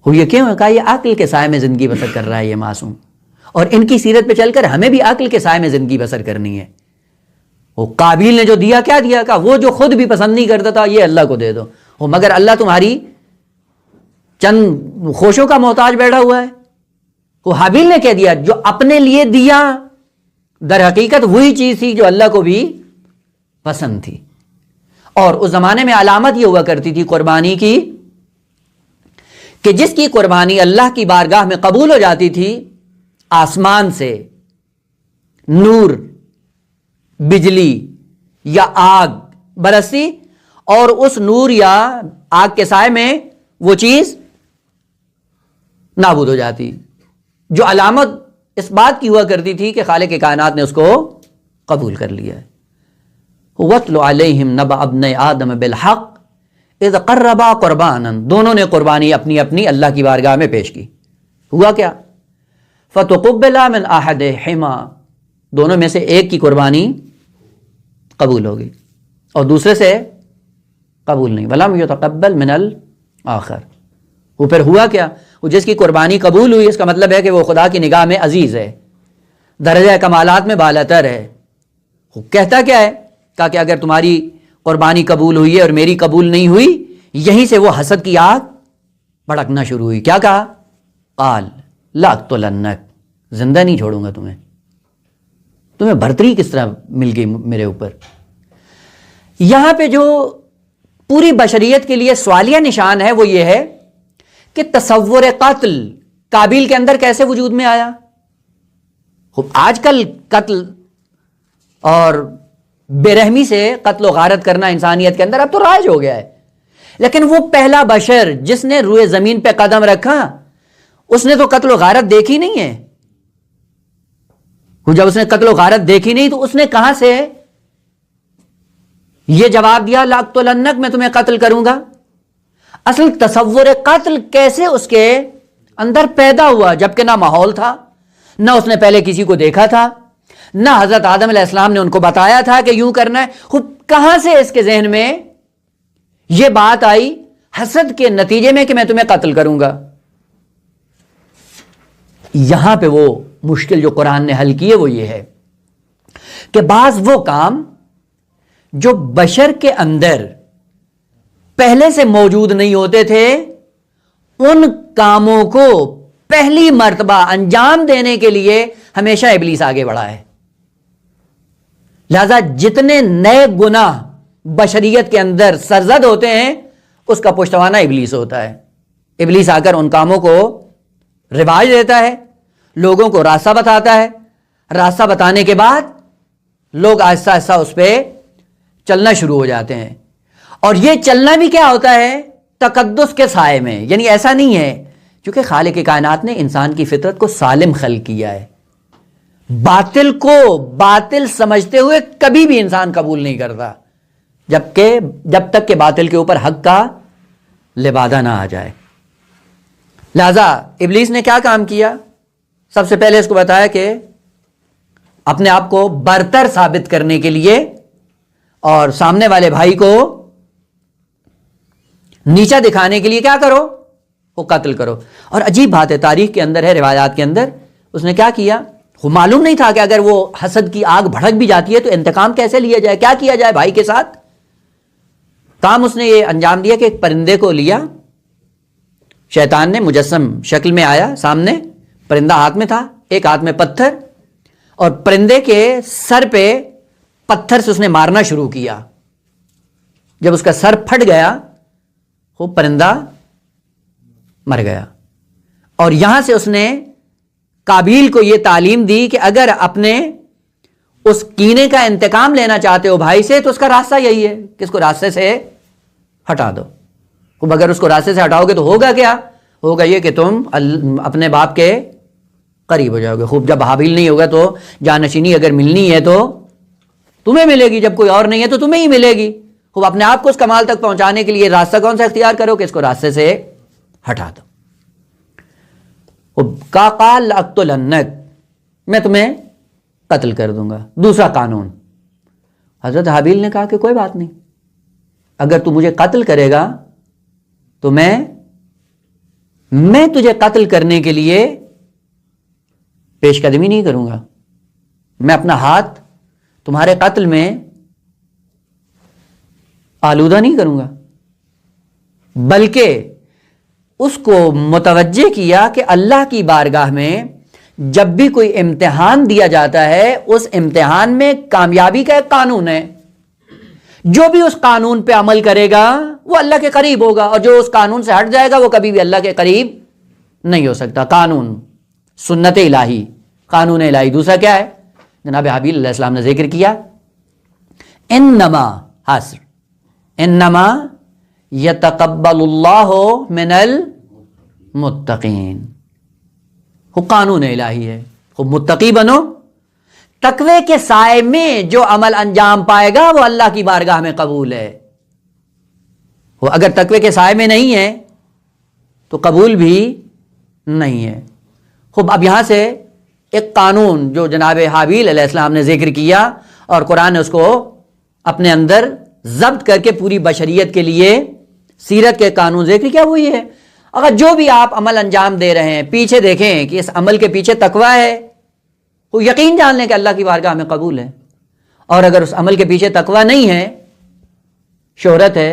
یہ کیوں ہے؟ کہا یہ عقل کے سائے میں زندگی بسر کر رہا ہے یہ معصوم. اور ان کی سیرت پہ چل کر ہمیں بھی عقل کے سائے میں زندگی بسر کرنی ہے. وہ قابیل نے جو دیا کیا دیا؟ کہا وہ جو خود بھی پسند نہیں کرتا تھا یہ اللہ کو دے دو. وہ مگر اللہ تمہاری چند خوشوں کا محتاج بیٹھا ہوا ہے. وہ حابیل نے کہہ دیا جو اپنے لیے دیا در حقیقت وہی چیز تھی جو اللہ کو بھی پسند تھی. اور اس زمانے میں علامت یہ ہوا کرتی تھی قربانی کی کہ جس کی قربانی اللہ کی بارگاہ میں قبول ہو جاتی تھی آسمان سے نور، بجلی یا آگ برستی اور اس نور یا آگ کے سائے میں وہ چیز نابود ہو جاتی. جو علامت اس بات کی ہوا کرتی تھی کہ خالق کائنات نے اس کو قبول کر لیا ہے. وَاتْلُ عَلَيْهِمْ نَبَأَ ابْنَيْ آدَمَ بِالْحَقِّ اذ قربا قربانا. دونوں نے قربانی اپنی اپنی اللہ کی بارگاہ میں پیش کی. ہوا کیا؟ فتقبل من احدہما. دونوں میں سے ایک کی قربانی قبول ہوگی اور دوسرے سے قبول نہیں. ولم یتقبل من الاخر. وہ پھر ہوا کیا؟ وہ جس کی قربانی قبول ہوئی اس کا مطلب ہے کہ وہ خدا کی نگاہ میں عزیز ہے، درجہ کمالات میں بالاتر ہے. وہ کہتا کیا ہے؟ کہا کہ اگر تمہاری قربانی قبول ہوئی ہے اور میری قبول نہیں ہوئی، یہیں سے وہ حسد کی آگ بھڑکنا شروع ہوئی. کیا کہا؟ قال لاقتلنک. زندہ نہیں چھوڑوں گا تمہیں برتری کس طرح مل گئی میرے اوپر. یہاں پہ جو پوری بشریت کے لیے سوالیہ نشان ہے وہ یہ ہے کہ تصور قتل قابیل کے اندر کیسے وجود میں آیا. آج کل قتل اور بے رحمی سے قتل و غارت کرنا انسانیت کے اندر اب تو رائج ہو گیا ہے، لیکن وہ پہلا بشر جس نے روئے زمین پہ قدم رکھا اس نے تو قتل و غارت دیکھی نہیں ہے. جب اس نے قتل و غارت دیکھی نہیں تو اس نے کہاں سے یہ جواب دیا لاقتلنک، میں تمہیں قتل کروں گا. اصل تصور قتل کیسے اس کے اندر پیدا ہوا جبکہ نہ ماحول تھا، نہ اس نے پہلے کسی کو دیکھا تھا، نہ حضرت آدم علیہ السلام نے ان کو بتایا تھا کہ یوں کرنا ہے. خود کہاں سے اس کے ذہن میں یہ بات آئی حسد کے نتیجے میں کہ میں تمہیں قتل کروں گا. یہاں پہ وہ مشکل جو قرآن نے حل کی ہے وہ یہ ہے کہ بعض وہ کام جو بشر کے اندر پہلے سے موجود نہیں ہوتے تھے ان کاموں کو پہلی مرتبہ انجام دینے کے لیے ہمیشہ ابلیس آگے بڑھا ہے. لہذا جتنے نئے گناہ بشریت کے اندر سرزد ہوتے ہیں اس کا پشتوانہ ابلیس ہوتا ہے. ابلیس آ کر ان کاموں کو رواج دیتا ہے، لوگوں کو راستہ بتاتا ہے. راستہ بتانے کے بعد لوگ آہستہ آہستہ اس پہ چلنا شروع ہو جاتے ہیں. اور یہ چلنا بھی کیا ہوتا ہے؟ تقدس کے سائے میں. یعنی ایسا نہیں ہے، کیونکہ خالق کائنات نے انسان کی فطرت کو سالم خلق کیا ہے. باطل کو باطل سمجھتے ہوئے کبھی بھی انسان قبول نہیں کرتا جب تک کہ باطل کے اوپر حق کا لبادہ نہ آ جائے. لہذا ابلیس نے کیا کام کیا؟ سب سے پہلے اس کو بتایا کہ اپنے آپ کو برتر ثابت کرنے کے لیے اور سامنے والے بھائی کو نیچا دکھانے کے لیے کیا کرو؟ وہ قتل کرو. اور عجیب بات ہے، تاریخ کے اندر ہے، روایات کے اندر، اس نے کیا کیا؟ وہ معلوم نہیں تھا کہ اگر وہ حسد کی آگ بھڑک بھی جاتی ہے تو انتقام کیسے لیا جائے، کیا کیا جائے بھائی کے ساتھ. کام اس نے یہ انجام دیا کہ ایک پرندے کو لیا، شیطان نے مجسم شکل میں آیا سامنے، پرندہ ہاتھ میں تھا، ایک ہاتھ میں پتھر، اور پرندے کے سر پہ پتھر سے اس نے مارنا شروع کیا. جب اس کا سر پھٹ گیا وہ پرندہ مر گیا. اور یہاں سے اس نے قابیل کو یہ تعلیم دی کہ اگر اپنے اس کینے کا انتقام لینا چاہتے ہو بھائی سے تو اس کا راستہ یہی ہے کہ اس کو راستے سے ہٹا دو. اگر اس کو راستے سے ہٹاؤ گے تو ہوگا کیا؟ ہوگا یہ کہ تم اپنے باپ کے قریب ہو جاؤ گے. خوب جب حابیل نہیں ہوگا تو جانشینی اگر ملنی ہے تو تمہیں ملے گی، جب کوئی اور نہیں ہے تو تمہیں ہی ملے گی. خوب اپنے آپ کو اس کمال تک پہنچانے کے لیے راستہ کون سا اختیار کرو کہ اس کو راستے سے ہٹا دو. قال لأقتلنک، میں تمہیں قتل کر دوں گا. دوسرا قانون، حضرت حابیل نے کہا کہ کوئی بات نہیں، اگر تو مجھے قتل کرے گا تو میں تجھے قتل کرنے کے لیے پیش قدمی نہیں کروں گا. میں اپنا ہاتھ تمہارے قتل میں آلودہ نہیں کروں گا، بلکہ اس کو متوجہ کیا کہ اللہ کی بارگاہ میں جب بھی کوئی امتحان دیا جاتا ہے اس امتحان میں کامیابی کا ایک قانون ہے. جو بھی اس قانون پہ عمل کرے گا وہ اللہ کے قریب ہوگا، اور جو اس قانون سے ہٹ جائے گا وہ کبھی بھی اللہ کے قریب نہیں ہو سکتا. قانون، سنت الہی، قانون الہی. دوسرا کیا ہے؟ جناب حابیل علیہ السلام نے ذکر کیا، انما حاصر انما یتقبل اللہ من المتقین. وہ قانون الہی ہے، وہ متقی بنو. تقوی کے سائے میں جو عمل انجام پائے گا وہ اللہ کی بارگاہ میں قبول ہے. وہ اگر تقوی کے سائے میں نہیں ہے تو قبول بھی نہیں ہے. خوب اب یہاں سے ایک قانون جو جناب حابیل علیہ السلام نے ذکر کیا اور قرآن نے اس کو اپنے اندر ضبط کر کے پوری بشریت کے لیے سیرت کے قانون ذکر کیا، وہ یہ ہے اگر جو بھی آپ عمل انجام دے رہے ہیں پیچھے دیکھیں کہ اس عمل کے پیچھے تقوی ہے، وہ یقین جان لیں کہ اللہ کی بارگاہ میں قبول ہے. اور اگر اس عمل کے پیچھے تقوی نہیں ہے، شہرت ہے،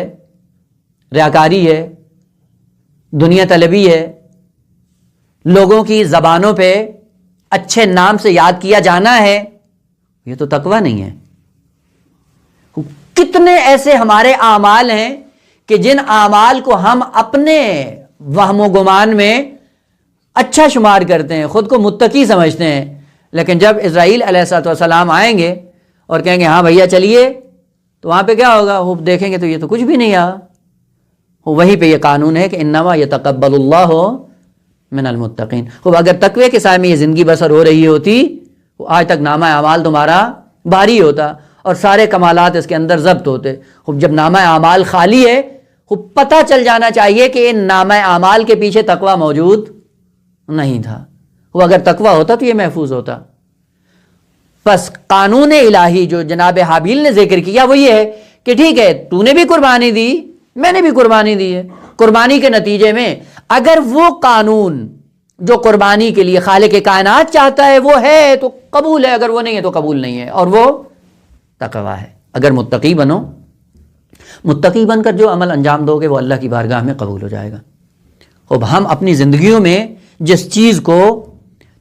ریاکاری ہے، دنیا طلبی ہے، لوگوں کی زبانوں پہ اچھے نام سے یاد کیا جانا ہے، یہ تو تقوی نہیں ہے. کتنے ایسے ہمارے اعمال ہیں کہ جن اعمال کو ہم اپنے وہم و گمان میں اچھا شمار کرتے ہیں، خود کو متقی سمجھتے ہیں، لیکن جب اسرائیل علیہ السلام آئیں گے اور کہیں گے ہاں بھیا چلیے، تو وہاں پہ کیا ہوگا؟ وہ دیکھیں گے تو یہ تو کچھ بھی نہیں آ. وہیں پہ یہ قانون ہے کہ انما یتقبل اللہ من المتقین. خوب اگر تقوی کے سائے میں یہ زندگی بسر ہو رہی ہوتی وہ آج تک نامہ اعمال تمہارا بھاری ہوتا اور سارے کمالات اس کے اندر ضبط ہوتے. خوب جب نامہ اعمال خالی ہے، خوب پتہ چل جانا چاہیے کہ ان نامہ اعمال کے پیچھے تقوی موجود نہیں تھا. وہ اگر تقوی ہوتا تو یہ محفوظ ہوتا. بس قانون الہی جو جناب حابیل نے ذکر کیا وہ یہ ہے کہ ٹھیک ہے تو نے بھی قربانی دی، میں نے بھی قربانی دی ہے. قربانی کے نتیجے میں اگر وہ قانون جو قربانی کے لیے خالق کائنات چاہتا ہے وہ ہے تو قبول ہے, اگر وہ نہیں ہے تو قبول نہیں ہے, اور وہ تقویٰ ہے. اگر متقی بنو, متقی بن کر جو عمل انجام دو گے وہ اللہ کی بارگاہ میں قبول ہو جائے گا. اب ہم اپنی زندگیوں میں جس چیز کو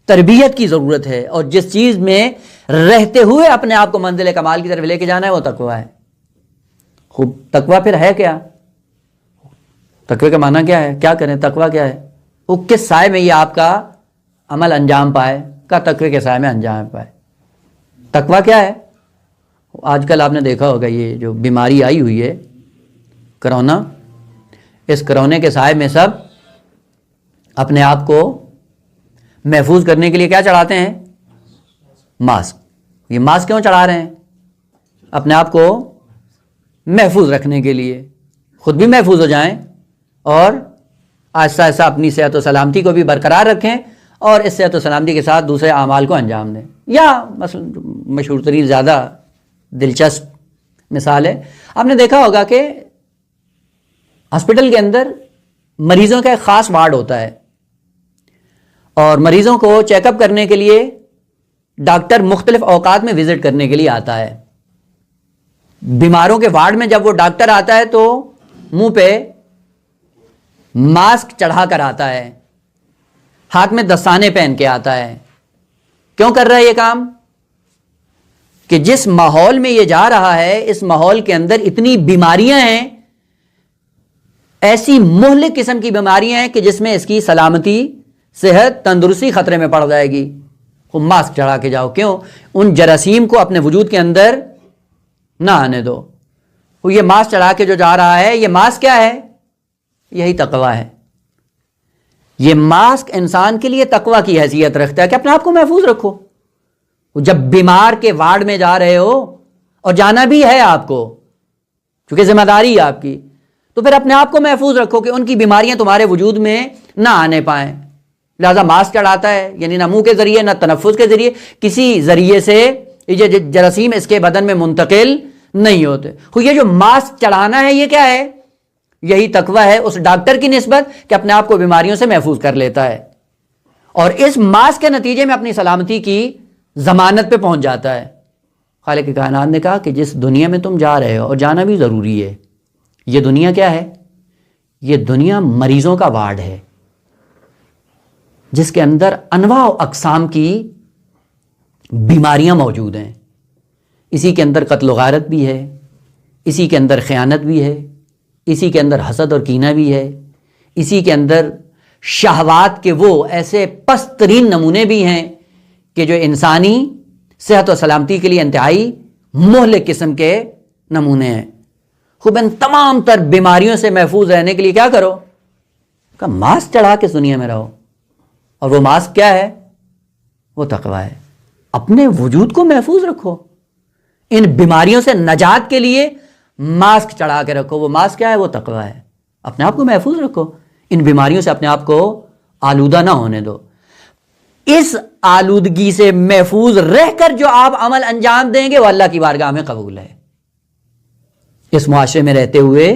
تربیت کی ضرورت ہے اور جس چیز میں رہتے ہوئے اپنے آپ کو منزل کمال کی طرف لے کے جانا ہے وہ تقویٰ ہے. خوب تقویٰ پھر ہے کیا؟ تقوی کا معنی کیا ہے؟ کیا کریں؟ تقویٰ کیا ہے؟ وہ کس سائے میں یہ آپ کا عمل انجام پائے؟ کا تقوی کے سائے میں انجام پائے. تقویٰ کیا ہے؟ آج کل آپ نے دیکھا ہوگا یہ جو بیماری آئی ہوئی ہے کرونا, اس کرونے کے سائے میں سب اپنے آپ کو محفوظ کرنے کے لیے کیا چڑھاتے ہیں؟ ماسک. یہ ماسک کیوں چڑھا رہے ہیں؟ اپنے آپ کو محفوظ رکھنے کے لیے, خود بھی محفوظ ہو جائیں اور آہستہ آہستہ اپنی صحت و سلامتی کو بھی برقرار رکھیں اور اس صحت و سلامتی کے ساتھ دوسرے اعمال کو انجام دیں. یا مثلا مشہور ترین زیادہ دلچسپ مثال ہے, آپ نے دیکھا ہوگا کہ ہاسپٹل کے اندر مریضوں کا ایک خاص وارڈ ہوتا ہے اور مریضوں کو چیک اپ کرنے کے لیے ڈاکٹر مختلف اوقات میں وزٹ کرنے کے لیے آتا ہے. بیماروں کے وارڈ میں جب وہ ڈاکٹر آتا ہے تو منہ پہ ماسک چڑھا کر آتا ہے, ہاتھ میں دستانے پہن کے آتا ہے. کیوں کر رہا ہے یہ کام؟ کہ جس ماحول میں یہ جا رہا ہے اس ماحول کے اندر اتنی بیماریاں ہیں, ایسی مہلک قسم کی بیماریاں ہیں کہ جس میں اس کی سلامتی, صحت, تندرستی خطرے میں پڑ جائے گی. وہ ماسک چڑھا کے جاؤ. کیوں؟ ان جراثیم کو اپنے وجود کے اندر نہ آنے دو. وہ یہ ماسک چڑھا کے جو جا رہا ہے, یہ ماسک کیا ہے؟ یہی تقویٰ ہے. یہ ماسک انسان کے لیے تقویٰ کی حیثیت رکھتا ہے کہ اپنے آپ کو محفوظ رکھو. جب بیمار کے وارڈ میں جا رہے ہو اور جانا بھی ہے آپ کو چونکہ ذمہ داری ہے آپ کی, تو پھر اپنے آپ کو محفوظ رکھو کہ ان کی بیماریاں تمہارے وجود میں نہ آنے پائیں. لہذا ماسک چڑھاتا ہے, یعنی نہ منہ کے ذریعے نہ تنفس کے ذریعے, کسی ذریعے سے یہ جراثیم اس کے بدن میں منتقل نہیں ہوتے. یہ جو ماسک چڑھانا ہے یہ کیا ہے؟ یہی تقویٰ ہے اس ڈاکٹر کی نسبت کہ اپنے آپ کو بیماریوں سے محفوظ کر لیتا ہے اور اس ماسک کے نتیجے میں اپنی سلامتی کی ضمانت پہ پہنچ جاتا ہے. خالق کائنات نے کہا کہ جس دنیا میں تم جا رہے ہو, اور جانا بھی ضروری ہے, یہ دنیا کیا ہے؟ یہ دنیا مریضوں کا وارڈ ہے جس کے اندر انواع و اقسام کی بیماریاں موجود ہیں. اسی کے اندر قتل و غارت بھی ہے, اسی کے اندر خیانت بھی ہے, اسی کے اندر حسد اور کینہ بھی ہے, اسی کے اندر شہوات کے وہ ایسے پست ترین نمونے بھی ہیں کہ جو انسانی صحت و سلامتی کے لیے انتہائی مہلک قسم کے نمونے ہیں. خوب ان تمام تر بیماریوں سے محفوظ رہنے کے لیے کیا کرو؟ کہ ماسک چڑھا کے دنیا میں رہو. اور وہ ماسک کیا ہے؟ وہ تقویٰ ہے. اپنے وجود کو محفوظ رکھو, ان بیماریوں سے نجات کے لیے ماسک چڑھا کے رکھو. وہ ماسک کیا ہے؟ وہ تقویٰ ہے. اپنے آپ کو محفوظ رکھو, ان بیماریوں سے اپنے آپ کو آلودہ نہ ہونے دو. اس آلودگی سے محفوظ رہ کر جو آپ عمل انجام دیں گے وہ اللہ کی بارگاہ میں قبول ہے. اس معاشرے میں رہتے ہوئے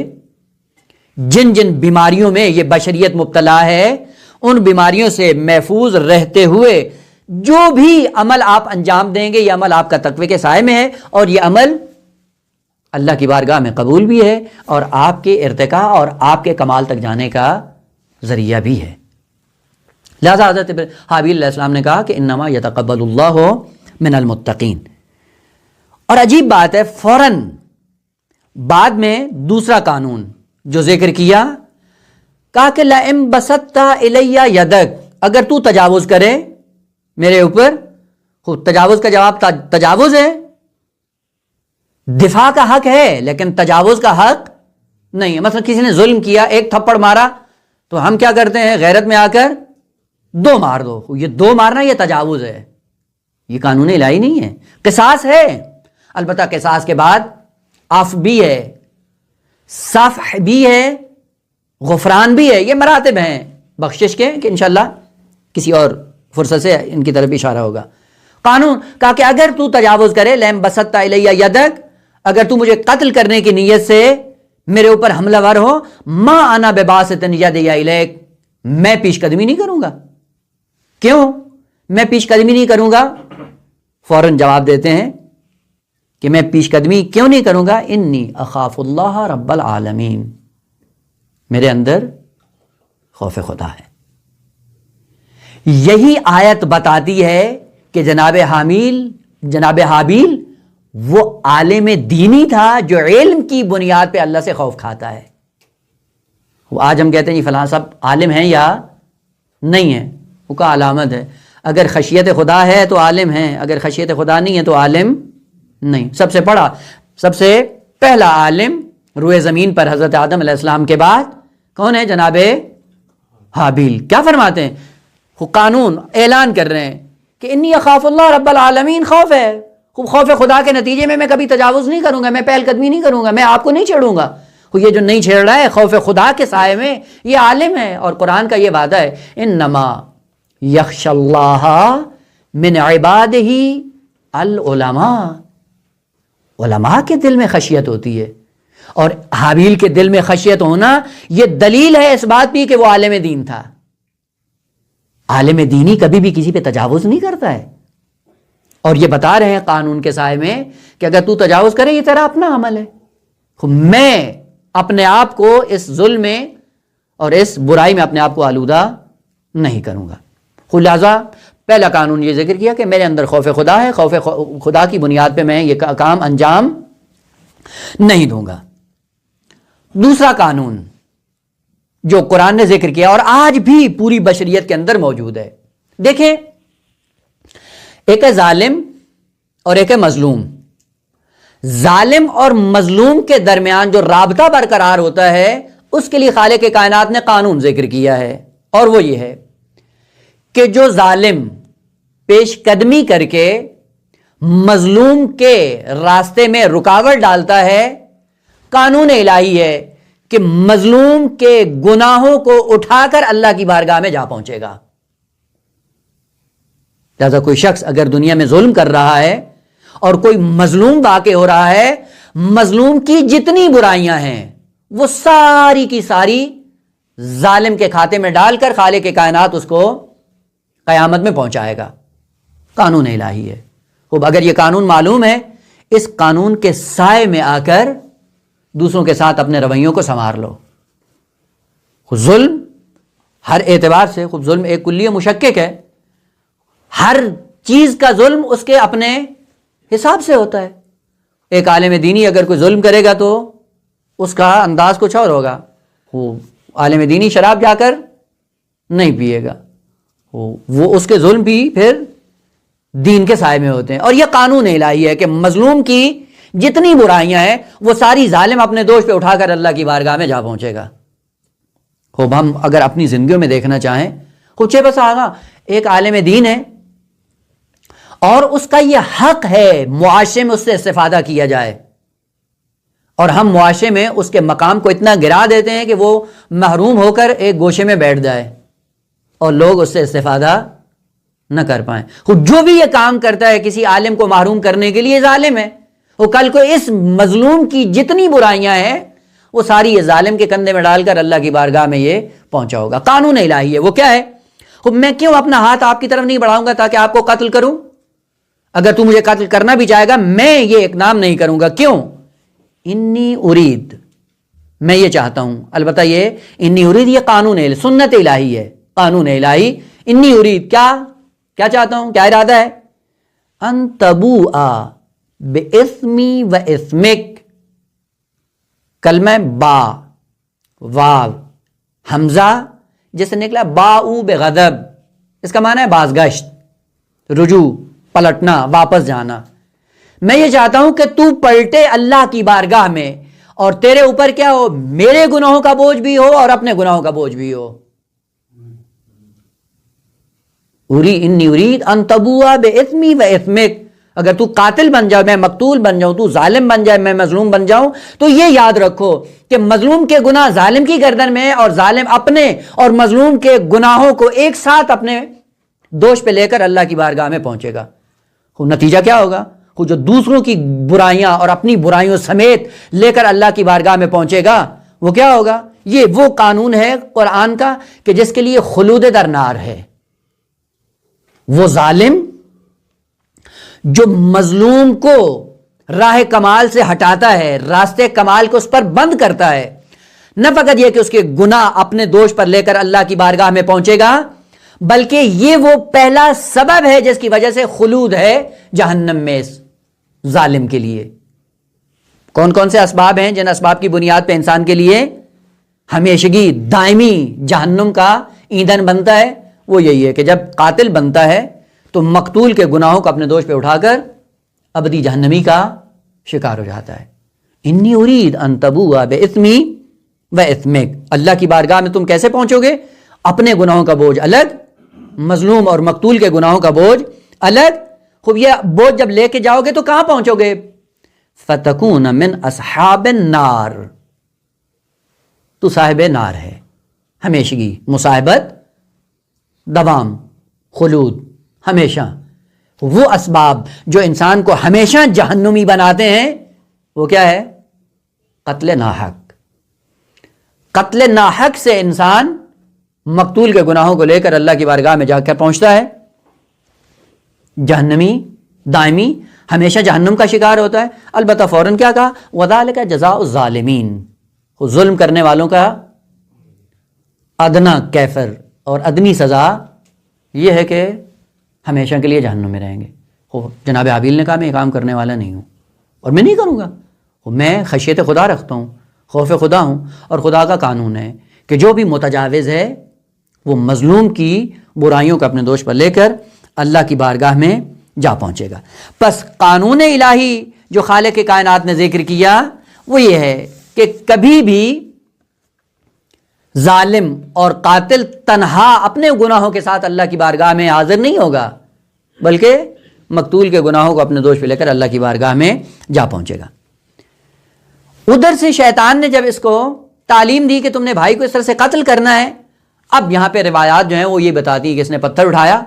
جن جن بیماریوں میں یہ بشریت مبتلا ہے, ان بیماریوں سے محفوظ رہتے ہوئے جو بھی عمل آپ انجام دیں گے یہ عمل آپ کا تقوی کے سائے میں ہے اور یہ عمل اللہ کی بارگاہ میں قبول بھی ہے اور آپ کے ارتقاء اور آپ کے کمال تک جانے کا ذریعہ بھی ہے. لہذا حضرت حابیل علیہ السلام نے کہا کہ انما یتقبل اللہ من المتقین. اور عجیب بات ہے, فوراً بعد میں دوسرا قانون جو ذکر کیا, کہا کہ لئن بسطت الی یدک, اگر تو تجاوز کرے میرے اوپر. خود تجاوز کا جواب تجاوز ہے, دفاع کا حق ہے لیکن تجاوز کا حق نہیں ہے. مثلا کسی نے ظلم کیا, ایک تھپڑ مارا, تو ہم کیا کرتے ہیں غیرت میں آ کر 2 مار دو. یہ 2 مارنا یہ تجاوز ہے, یہ قانون الہی نہیں ہے. قصاص ہے, البتہ قصاص کے بعد عفو بھی ہے, صفح بھی ہے, غفران بھی ہے. یہ مراتب ہیں بخشش کے کہ انشاءاللہ کسی اور فرصت سے ان کی طرف اشارہ ہوگا. قانون کہا کہ اگر تو تجاوز کرے, لم بسطت الی یدک, اگر تو مجھے قتل کرنے کی نیت سے میرے اوپر حملہ ور ہو، ما انا بباسط یدی الیک، میں پیش قدمی نہیں کروں گا۔ کیوں میں پیش قدمی نہیں کروں گا؟ فوراً جواب دیتے ہیں کہ میں پیش قدمی کیوں نہیں کروں گا؟ انی اخاف اللہ رب العالمین، میرے اندر خوف خدا ہے۔ یہی آیت بتاتی ہے کہ جناب حابیل وہ عالم دینی تھا جو علم کی بنیاد پہ اللہ سے خوف کھاتا ہے۔ وہ آج ہم کہتے ہیں جی فلاں صاحب عالم ہیں یا نہیں ہیں، وہ کا علامت ہے، اگر خشیت خدا ہے تو عالم ہیں، اگر خشیت خدا نہیں ہے تو عالم نہیں۔ سب سے پہلا عالم روئے زمین پر حضرت آدم علیہ السلام کے بعد کون ہے؟ جناب حابیل۔ کیا فرماتے ہیں؟ وہ قانون اعلان کر رہے ہیں کہ انی اخاف اللہ رب العالمین، خوف ہے، خوف خدا کے نتیجے میں کبھی تجاوز نہیں کروں گا، میں پہل قدمی نہیں کروں گا، میں آپ کو نہیں چھیڑوں گا۔ یہ جو نہیں چھیڑ رہا ہے خوف خدا کے سائے میں، یہ عالم ہے، اور قرآن کا یہ وعدہ ہے انما یخشی اللہ من عبادہ العلماء، علماء کے دل میں خشیت ہوتی ہے، اور حابیل کے دل میں خشیت ہونا یہ دلیل ہے اس بات بھی کہ وہ عالم دین تھا۔ عالم دینی کبھی بھی کسی پہ تجاوز نہیں کرتا ہے، اور یہ بتا رہے ہیں قانون کے سائے میں کہ اگر تو تجاوز کرے یہ تیرا اپنا عمل ہے، میں اپنے آپ کو اس ظلم میں اور اس برائی میں اپنے آپ کو آلودہ نہیں کروں گا۔ خلاصہ پہلا قانون یہ ذکر کیا کہ میرے اندر خوف خدا ہے، خوف خدا کی بنیاد پہ میں یہ کام انجام نہیں دوں گا۔ دوسرا قانون جو قرآن نے ذکر کیا اور آج بھی پوری بشریت کے اندر موجود ہے، دیکھیں ایک ہے ظالم اور ایک ہے مظلوم۔ ظالم اور مظلوم کے درمیان جو رابطہ برقرار ہوتا ہے اس کے لیے خالق کائنات نے قانون ذکر کیا ہے، اور وہ یہ ہے کہ جو ظالم پیش قدمی کر کے مظلوم کے راستے میں رکاوٹ ڈالتا ہے، قانون الہی ہے کہ مظلوم کے گناہوں کو اٹھا کر اللہ کی بارگاہ میں جا پہنچے گا۔ لہذا کوئی شخص اگر دنیا میں ظلم کر رہا ہے اور کوئی مظلوم واقع ہو رہا ہے، مظلوم کی جتنی برائیاں ہیں وہ ساری کی ساری ظالم کے کھاتے میں ڈال کر خالق کائنات اس کو قیامت میں پہنچائے گا۔ قانون الہی ہے۔ خوب، اگر یہ قانون معلوم ہے، اس قانون کے سائے میں آ کر دوسروں کے ساتھ اپنے رویوں کو سنوار لو۔ ظلم ہر اعتبار سے، خوب ظلم ایک کلی مشکک ہے، ہر چیز کا ظلم اس کے اپنے حساب سے ہوتا ہے۔ ایک عالم دینی اگر کوئی ظلم کرے گا تو اس کا انداز کچھ اور ہوگا، وہ عالم دینی شراب جا کر نہیں پیے گا، وہ اس کے ظلم بھی پھر دین کے سائے میں ہوتے ہیں۔ اور یہ قانون الہی ہے کہ مظلوم کی جتنی برائیاں ہیں وہ ساری ظالم اپنے دوش پہ اٹھا کر اللہ کی بارگاہ میں جا پہنچے گا۔ خوب، ہم اگر اپنی زندگیوں میں دیکھنا چاہیں، کچھ بس آگا ایک عالم دین ہے اور اس کا یہ حق ہے معاشرے میں اس سے استفادہ کیا جائے، اور ہم معاشرے میں اس کے مقام کو اتنا گرا دیتے ہیں کہ وہ محروم ہو کر ایک گوشے میں بیٹھ جائے اور لوگ اس سے استفادہ نہ کر پائیں۔ خود جو بھی یہ کام کرتا ہے کسی عالم کو محروم کرنے کے لیے ظالم ہے، وہ کل کو اس مظلوم کی جتنی برائیاں ہیں وہ ساری یہ ظالم کے کندھے میں ڈال کر اللہ کی بارگاہ میں یہ پہنچا ہوگا۔ قانون الہی ہے، وہ کیا ہے؟ خود میں کیوں اپنا ہاتھ آپ کی طرف نہیں بڑھاؤں گا تاکہ آپ کو قتل کروں؟ اگر تو مجھے قتل کرنا بھی چاہے گا میں یہ اقدام نہیں کروں گا۔ کیوں؟ انی ارید، میں یہ چاہتا ہوں۔ البتہ یہ انی ارید یہ قانون ہے، سنت الہی ہے، قانون الہی۔ انی ارید کیا چاہتا ہوں، کیا ارادہ ہے؟ ان تبوء باسمی و اسمک، کلمہ با واو حمزہ جس سے نکلا باؤ بغضب، اس کا معنی ہے بازگشت، رجوع، پلٹنا، واپس جانا۔ میں یہ چاہتا ہوں کہ تو پلٹے اللہ کی بارگاہ میں اور تیرے اوپر کیا ہو؟ میرے گناہوں کا بوجھ بھی ہو اور اپنے گناہوں کا بوجھ بھی ہو۔ انی ارید ان تبوء باسمی و اسمک، اگر تو قاتل بن جاؤ میں مقتول بن جاؤں، تو ظالم بن جائے میں مظلوم بن جاؤں، تو یہ یاد رکھو کہ مظلوم کے گناہ ظالم کی گردن میں، اور ظالم اپنے اور مظلوم کے گناہوں کو ایک ساتھ اپنے دوش پہ لے کر اللہ کی بارگاہ میں پہنچے گا۔ نتیجہ کیا ہوگا؟ وہ جو دوسروں کی برائیاں اور اپنی برائیوں سمیت لے کر اللہ کی بارگاہ میں پہنچے گا وہ کیا ہوگا؟ یہ وہ قانون ہے قرآن کا کہ جس کے لیے خلود در نار ہے۔ وہ ظالم جو مظلوم کو راہ کمال سے ہٹاتا ہے، راستے کمال کو اس پر بند کرتا ہے، نہ فقط یہ کہ اس کے گناہ اپنے دوش پر لے کر اللہ کی بارگاہ میں پہنچے گا، بلکہ یہ وہ پہلا سبب ہے جس کی وجہ سے خلود ہے جہنم میں اس ظالم کے لیے۔ کون کون سے اسباب ہیں جن اسباب کی بنیاد پہ انسان کے لیے ہمیشگی دائمی جہنم کا ایندھن بنتا ہے؟ وہ یہی ہے کہ جب قاتل بنتا ہے تو مقتول کے گناہوں کو اپنے دوش پہ اٹھا کر ابدی جہنمی کا شکار ہو جاتا ہے۔ انی ارید ان تبوء باسمی و اسمک، اللہ کی بارگاہ میں تم کیسے پہنچو گے؟ اپنے گناہوں کا بوجھ الگ، مظلوم اور مقتول کے گناہوں کا بوجھ الگ۔ خوب یہ بوجھ جب لے کے جاؤ گے تو کہاں پہنچو گے؟ فتکون من اصحاب النار، تو صاحب نار ہے، ہمیشگی، مصاحبت، دوام، خلود، ہمیشہ۔ وہ اسباب جو انسان کو ہمیشہ جہنمی بناتے ہیں وہ کیا ہے؟ قتل ناحق۔ قتل ناحق سے انسان مقتول کے گناہوں کو لے کر اللہ کی بارگاہ میں جا کر پہنچتا ہے، جہنمی، دائمی، ہمیشہ جہنم کا شکار ہوتا ہے۔ البتہ فوراً کیا کہا؟ وَذَلِكَ جَزَاءُ الظَّالِمِينَ، ظلم کرنے والوں کا ادنا کیفر اور ادنی سزا یہ ہے کہ ہمیشہ کے لیے جہنم میں رہیں گے۔ جناب حابیل نے کہا میں یہ کام کرنے والا نہیں ہوں اور میں نہیں کروں گا، میں خشیت خدا رکھتا ہوں، خوف خدا ہوں، اور خدا کا قانون ہے کہ جو بھی متجاوز ہے وہ مظلوم کی برائیوں کو اپنے دوش پر لے کر اللہ کی بارگاہ میں جا پہنچے گا۔ پس قانون الہی جو خالق کائنات نے ذکر کیا وہ یہ ہے کہ کبھی بھی ظالم اور قاتل تنہا اپنے گناہوں کے ساتھ اللہ کی بارگاہ میں حاضر نہیں ہوگا، بلکہ مقتول کے گناہوں کو اپنے دوش پہ لے کر اللہ کی بارگاہ میں جا پہنچے گا۔ ادھر سے شیطان نے جب اس کو تعلیم دی کہ تم نے بھائی کو اس طرح سے قتل کرنا ہے، اب یہاں پہ روایات جو ہیں وہ یہ بتاتی ہیں کہ اس نے پتھر اٹھایا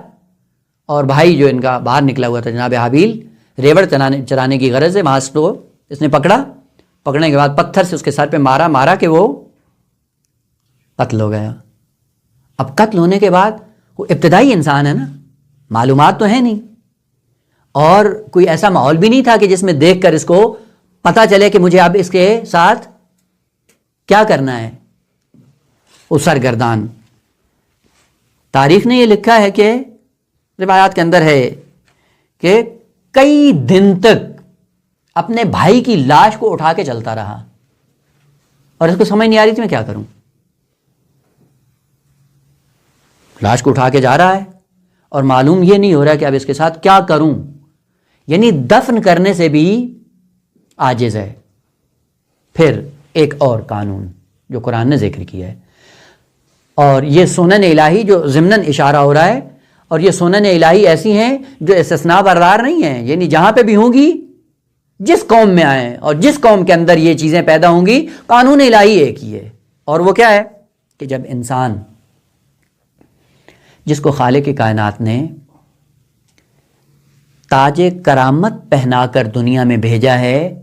اور بھائی جو ان کا باہر نکلا ہوا تھا جناب حابیل، ریوڑ چرانے کی غرض سے وہاں سے تو اس نے پکڑنے کے بعد پتھر سے اس کے سر پہ مارا کہ وہ قتل ہو گیا۔ اب قتل ہونے کے بعد وہ ابتدائی انسان ہے نا، معلومات تو ہے نہیں اور کوئی ایسا ماحول بھی نہیں تھا کہ جس میں دیکھ کر اس کو پتا چلے کہ مجھے اب اس کے ساتھ کیا کرنا ہے۔ وہ سرگردان، تاریخ نے یہ لکھا ہے کہ روایات کے اندر ہے کہ کئی دن تک اپنے بھائی کی لاش کو اٹھا کے چلتا رہا اور اس کو سمجھ نہیں آ رہی تھی میں کیا کروں۔ لاش کو اٹھا کے جا رہا ہے اور معلوم یہ نہیں ہو رہا کہ اب اس کے ساتھ کیا کروں، یعنی دفن کرنے سے بھی عاجز ہے۔ پھر ایک اور قانون جو قرآن نے ذکر کیا ہے، اور یہ سنن الہی جو ضمناً اشارہ ہو رہا ہے، اور یہ سنن الہی ایسی ہیں جو استثناء بردار نہیں ہیں، یعنی جہاں پہ بھی ہوں گی، جس قوم میں آئیں اور جس قوم کے اندر یہ چیزیں پیدا ہوں گی، قانون الہی ایک ہی ہے، اور وہ کیا ہے کہ جب انسان جس کو خالق کائنات نے تاج کرامت پہنا کر دنیا میں بھیجا ہے،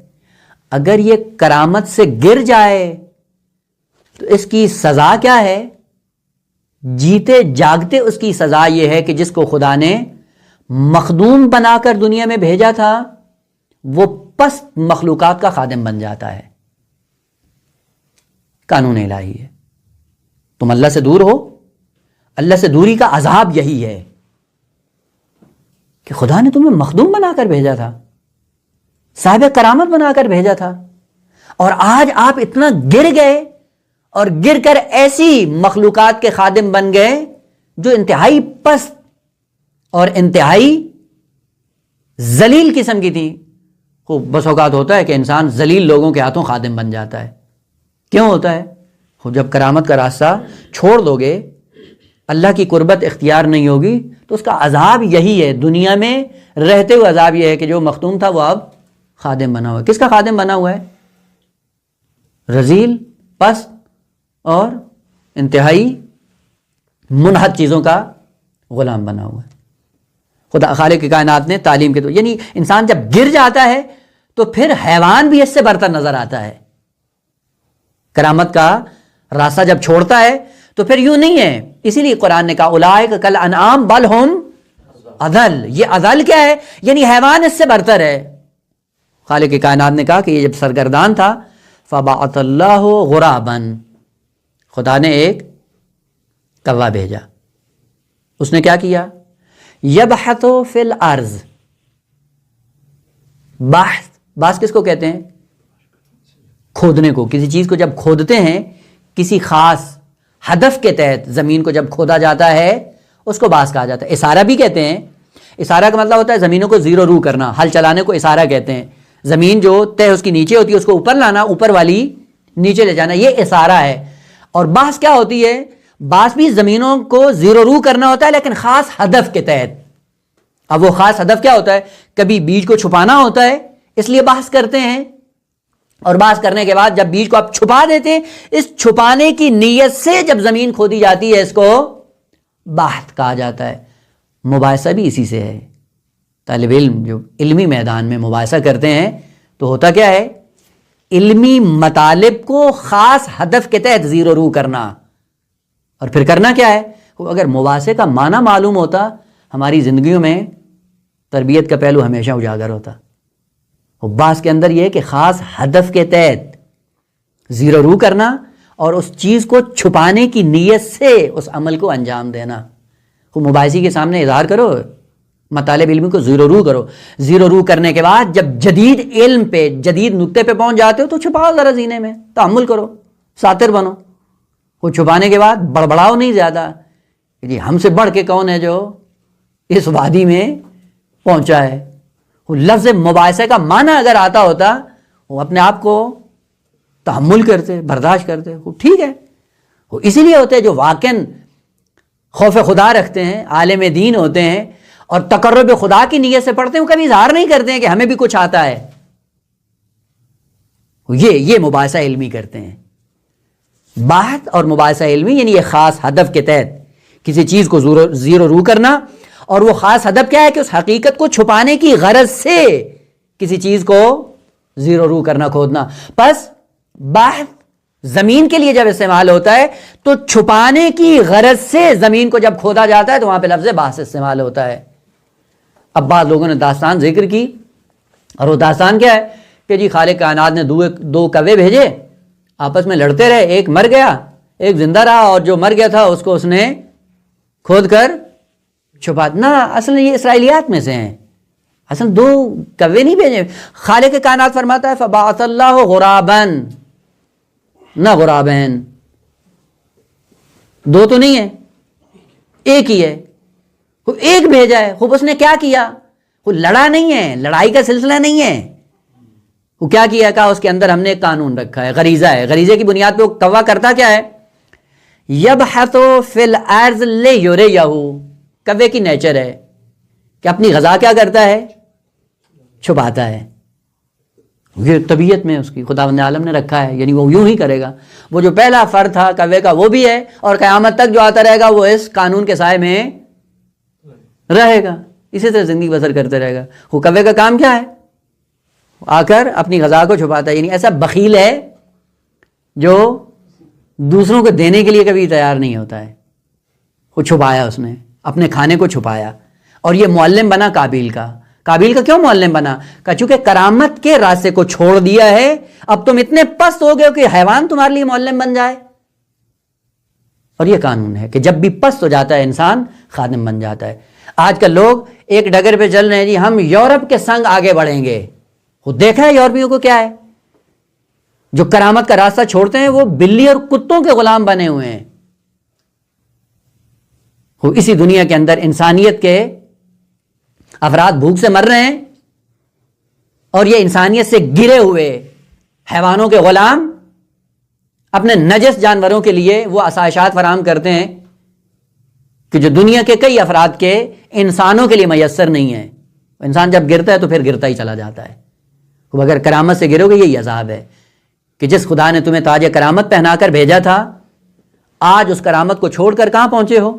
اگر یہ کرامت سے گر جائے تو اس کی سزا کیا ہے؟ جیتے جاگتے اس کی سزا یہ ہے کہ جس کو خدا نے مخدوم بنا کر دنیا میں بھیجا تھا وہ پست مخلوقات کا خادم بن جاتا ہے۔ قانون الہی ہے۔ تم اللہ سے دور ہو، اللہ سے دوری کا عذاب یہی ہے کہ خدا نے تمہیں مخدوم بنا کر بھیجا تھا، صاحب کرامت بنا کر بھیجا تھا، اور آج آپ اتنا گر گئے اور گر کر ایسی مخلوقات کے خادم بن گئے جو انتہائی پست اور انتہائی ذلیل قسم کی تھی۔ خوب بس اوقات ہوتا ہے کہ انسان ذلیل لوگوں کے ہاتھوں خادم بن جاتا ہے۔ کیوں ہوتا ہے؟ جب کرامت کا راستہ چھوڑ دو گے، اللہ کی قربت اختیار نہیں ہوگی، تو اس کا عذاب یہی ہے، دنیا میں رہتے ہوئے عذاب یہ ہے کہ جو مختوم تھا وہ اب خادم بنا ہوا ہے۔ کس کا خادم بنا ہوا ہے؟ رذیل، پست اور انتہائی منحط چیزوں کا غلام بنا ہوا ہے۔ خدا خالق کائنات نے تعلیم کے طور، یعنی انسان جب گر جاتا ہے تو پھر حیوان بھی اس سے برتر نظر آتا ہے. کرامت کا راستہ جب چھوڑتا ہے تو پھر یوں نہیں ہے. اسی لیے قرآن نے کہا اولئک کالانعام بل ہم اضل. یہ اضل کیا ہے؟ یعنی حیوان اس سے برتر ہے. خالق کائنات نے کہا کہ یہ جب سرگردان تھا فبعث اللہ غرابا، خدا نے ایک کوا بھیجا. اس نے کیا کیا؟ یبحث فی الارض. بحث کس کو کہتے ہیں؟ کھودنے کو. کسی چیز کو جب کھودتے ہیں کسی خاص ہدف کے تحت زمین کو جب کھودا جاتا ہے اس کو باس کہا جاتا ہے. اسارہ بھی کہتے ہیں. اسارہ کا مطلب ہوتا ہے زمینوں کو زیر و رو کرنا. ہل چلانے کو اسارہ کہتے ہیں. زمین جو تہ اس کی نیچے ہوتی ہے اس کو اوپر لانا، اوپر والی نیچے لے جانا، یہ اسارہ ہے. اور باس کیا ہوتی ہے؟ باس بھی زمینوں کو زیر و رو کرنا ہوتا ہے لیکن خاص ہدف کے تحت. اب وہ خاص ہدف کیا ہوتا ہے؟ کبھی بیج کو چھپانا ہوتا ہے اس لیے باس کرتے ہیں، اور باس کرنے کے بعد جب بیج کو آپ چھپا دیتے ہیں، اس چھپانے کی نیت سے جب زمین کھودی جاتی ہے اس کو بحث کہا جاتا ہے. مباحثہ بھی اسی سے ہے. طالب علم جو علمی میدان میں مباحثہ کرتے ہیں تو ہوتا کیا ہے؟ علمی مطالب کو خاص ہدف کے تحت زیر و رو کرنا. اور پھر کرنا کیا ہے؟ اگر مباحثے کا معنی معلوم ہوتا ہماری زندگیوں میں تربیت کا پہلو ہمیشہ اجاگر ہوتا. باس کے اندر یہ ہے کہ خاص ہدف کے تحت زیر و رو کرنا اور اس چیز کو چھپانے کی نیت سے اس عمل کو انجام دینا. مباحثی کے سامنے اظہار کرو، مطالب علمی کو زیر و رو کرو. زیر و رو کرنے کے بعد جب جدید علم پہ، جدید نقطے پہ پہنچ جاتے ہو تو چھپاؤ ذرا سینے میں، تحمل کرو، ساتر بنو. وہ چھپانے کے بعد بڑبڑاؤ نہیں زیادہ جی ہم سے بڑھ کے کون ہے جو اس وادی میں پہنچا ہے. وہ لفظ مباحثے کا معنی اگر آتا ہوتا وہ اپنے آپ کو تحمل کرتے، برداشت کرتے. وہ ٹھیک ہے. وہ اسی لیے ہوتے جو واقعاً خوف خدا رکھتے ہیں، عالم دین ہوتے ہیں اور تقرب خدا کی نیت سے پڑھتے ہیں، وہ کبھی اظہار نہیں کرتے ہیں کہ ہمیں بھی کچھ آتا ہے. یہ مباحثہ علمی کرتے ہیں. بحث اور مباحثہ علمی یعنی یہ خاص ہدف کے تحت کسی چیز کو زیر و رو کرنا. اور وہ خاص ہدف کیا ہے کہ اس حقیقت کو چھپانے کی غرض سے کسی چیز کو زیر و رو کرنا، کھودنا. پس بحث زمین کے لیے جب استعمال ہوتا ہے تو چھپانے کی غرض سے زمین کو جب کھودا جاتا ہے تو وہاں پہ لفظ بحث استعمال ہوتا ہے. اب بعض لوگوں نے داستان ذکر کی، اور وہ داستان کیا ہے کہ جی خالق کائنات نے دو کوے بھیجے، آپس میں لڑتے رہے، ایک مر گیا ایک زندہ رہا، اور جو مر گیا تھا اس کو اس نے کھود کر چھپا. نہ، اصل یہ اسرائیلیات میں سے ہیں. اصل دو کوے نہیں بھیجے. خالق کائنات فرماتا ہے فبعث اللہ غرابا، نہ غرابین، دو تو نہیں ہے، ایک ہی ہے. وہ ایک بھیجا ہے. خوب اس نے کیا کیا؟ وہ لڑا نہیں ہے، لڑائی کا سلسلہ نہیں ہے. وہ کیا کیا؟ کہا اس کے اندر ہم نے ایک قانون رکھا ہے، غریزہ ہے. غریزے کی بنیاد پہ وہ کوا کرتا کیا ہے؟ یبحث فی الارض لیریہ. کوے کی نیچر ہے کہ اپنی غذا کیا کرتا ہے؟ چھپاتا ہے. یہ طبیعت میں اس کی خداوند عالم نے رکھا ہے، یعنی وہ یوں ہی کرے گا. وہ جو پہلا فرد تھا کوے کا وہ بھی ہے، اور قیامت تک جو آتا رہے گا وہ اس قانون کے سائے میں رہے گا، اسی طرح زندگی بسر کرتے رہے گا. وہ کوے کا کام کیا ہے؟ آ کر اپنی غذا کو چھپاتا ہے. یعنی ایسا بخیل ہے جو دوسروں کو دینے کے لیے کبھی تیار نہیں ہوتا ہے. وہ چھپایا، اس نے اپنے کھانے کو چھپایا. اور یہ معلم بنا قابیل کا. قابیل کا کیوں معلم بنا؟ کہ چونکہ کرامت کے راستے کو چھوڑ دیا ہے، اب تم اتنے پست ہو گئے ہو کہ حیوان تمہارے لیے معلم بن جائے. اور یہ قانون ہے کہ جب بھی پست ہو جاتا ہے انسان خادم بن جاتا ہے. آج کل لوگ ایک ڈگر پہ چل رہے ہیں جی ہم یورپ کے سنگ آگے بڑھیں گے. وہ دیکھا ہے یورپیوں کو کیا ہے؟ جو کرامت کا راستہ چھوڑتے ہیں وہ بلی اور کتوں کے غلام بنے ہوئے ہیں. وہ اسی دنیا کے اندر انسانیت کے افراد بھوک سے مر رہے ہیں، اور یہ انسانیت سے گرے ہوئے حیوانوں کے غلام اپنے نجس جانوروں کے لیے وہ آسائشات فراہم کرتے ہیں کہ جو دنیا کے کئی افراد کے انسانوں کے لیے میسر نہیں ہے. انسان جب گرتا ہے تو پھر گرتا ہی چلا جاتا ہے. وہ اگر کرامت سے گرو گے یہی عذاب ہے کہ جس خدا نے تمہیں تاج کرامت پہنا کر بھیجا تھا، آج اس کرامت کو چھوڑ کر کہاں پہنچے ہو؟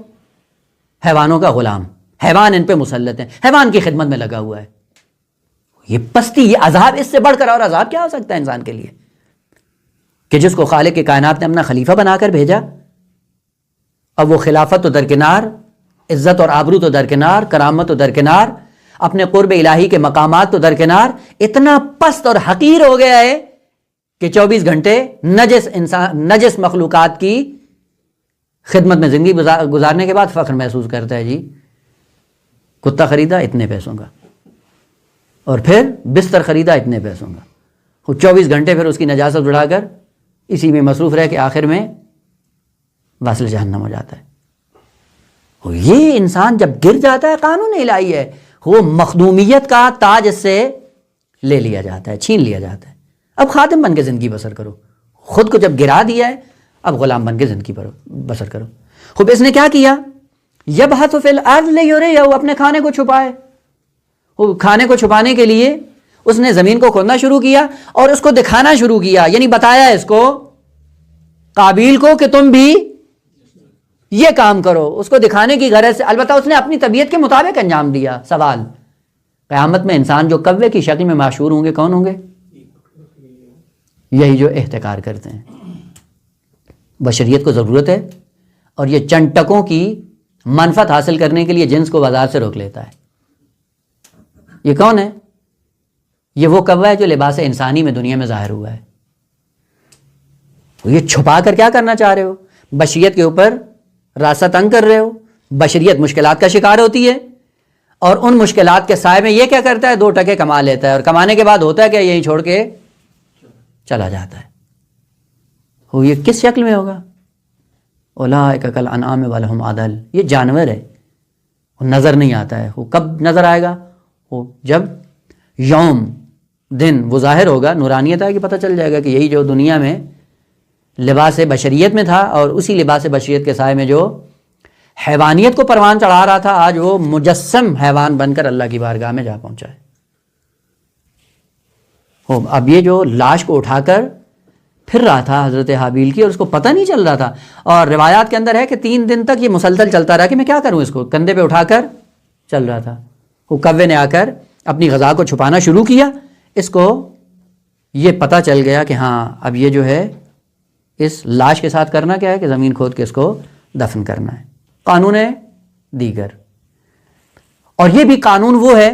حیوانوں کا غلام. حیوان ان پہ مسلط ہیں، حیوان کی خدمت میں لگا ہوا ہے. یہ پستی، یہ عذاب، اس سے بڑھ کر اور عذاب کیا ہو سکتا ہے انسان کے لیے کہ جس کو خالق کے کائنات نے اپنا خلیفہ بنا کر بھیجا، اب وہ خلافت تو درکنار، عزت اور آبرو تو درکنار، کرامت تو درکنار، اپنے قرب الہی کے مقامات تو درکنار، اتنا پست اور حقیر ہو گیا ہے کہ 24 گھنٹے نجس مخلوقات کی خدمت میں زندگی گزارنے کے بعد فخر محسوس کرتا ہے. جی کتا خریدا اتنے پیسوں کا، اور پھر بستر خریدا اتنے پیسوں کا، وہ 24 گھنٹے پھر اس کی نجاست اڑا کر اسی میں مصروف رہ کے آخر میں واصل جہنم ہو جاتا ہے. یہ انسان جب گر جاتا ہے، قانون الہی ہے، وہ مخدومیت کا تاج اس سے لے لیا جاتا ہے، چھین لیا جاتا ہے. اب خادم بن کے زندگی بسر کرو، خود کو جب گرا دیا ہے اب غلام بن کے زندگی بسر کرو. خوب اس نے کیا کیا؟ یبحث فی الارض لیریہ، اپنے کھانے کو چھپائے. وہ کھانے کو چھپانے کے لیے اس نے زمین کو کھودنا شروع کیا اور اس کو دکھانا شروع کیا، یعنی بتایا اس کو، قابیل کو، کہ تم بھی یہ کام کرو، اس کو دکھانے کی غرض سے. البتہ اس نے اپنی طبیعت کے مطابق انجام دیا. سوال، قیامت میں انسان جو کوے کی شکل میں معشور ہوں گے کون ہوں گے؟ یہی جو احتکار کرتے ہیں. بشریت کو ضرورت ہے اور یہ چند ٹکوں کی منفعت حاصل کرنے کے لیے جنس کو بازار سے روک لیتا ہے. یہ کون ہے؟ یہ وہ کوہ ہے جو لباس انسانی میں دنیا میں ظاہر ہوا ہے. یہ چھپا کر کیا کرنا چاہ رہے ہو؟ بشریت کے اوپر راستہ تنگ کر رہے ہو. بشریت مشکلات کا شکار ہوتی ہے اور ان مشکلات کے سائے میں یہ کیا کرتا ہے؟ 2 ٹکے کما لیتا ہے، اور کمانے کے بعد ہوتا ہے کہ یہیں چھوڑ کے چلا جاتا ہے. یہ کس شکل میں ہوگا؟ اولئک کالانعام بل ھم اضل. یہ جانور ہے، وہ نظر نہیں آتا ہے. وہ کب نظر آئے گا؟ وہ جب یوم دن وہ ظاہر ہوگا، نورانیت آئے گی، پتہ چل جائے گا کہ یہی جو دنیا میں لباس بشریت میں تھا اور اسی لباس بشریت کے سائے میں جو حیوانیت کو پروان چڑھا رہا تھا، آج وہ مجسم حیوان بن کر اللہ کی بارگاہ میں جا پہنچا ہے. اب یہ جو لاش کو اٹھا کر پھر رہا تھا حضرت حابیل کی، اور اس کو پتہ نہیں چل رہا تھا، اور روایات کے اندر ہے کہ 3 دن تک یہ مسلسل چلتا رہا کہ میں کیا کروں، اس کو کندھے پہ اٹھا کر چل رہا تھا. وہ کوے نے آ کر اپنی غذا کو چھپانا شروع کیا. اس کو یہ پتہ چل گیا کہ ہاں اب یہ جو ہے اس لاش کے ساتھ کرنا کیا ہے کہ زمین کھود کے اس کو دفن کرنا ہے. قانون دیگر. اور یہ بھی قانون وہ ہے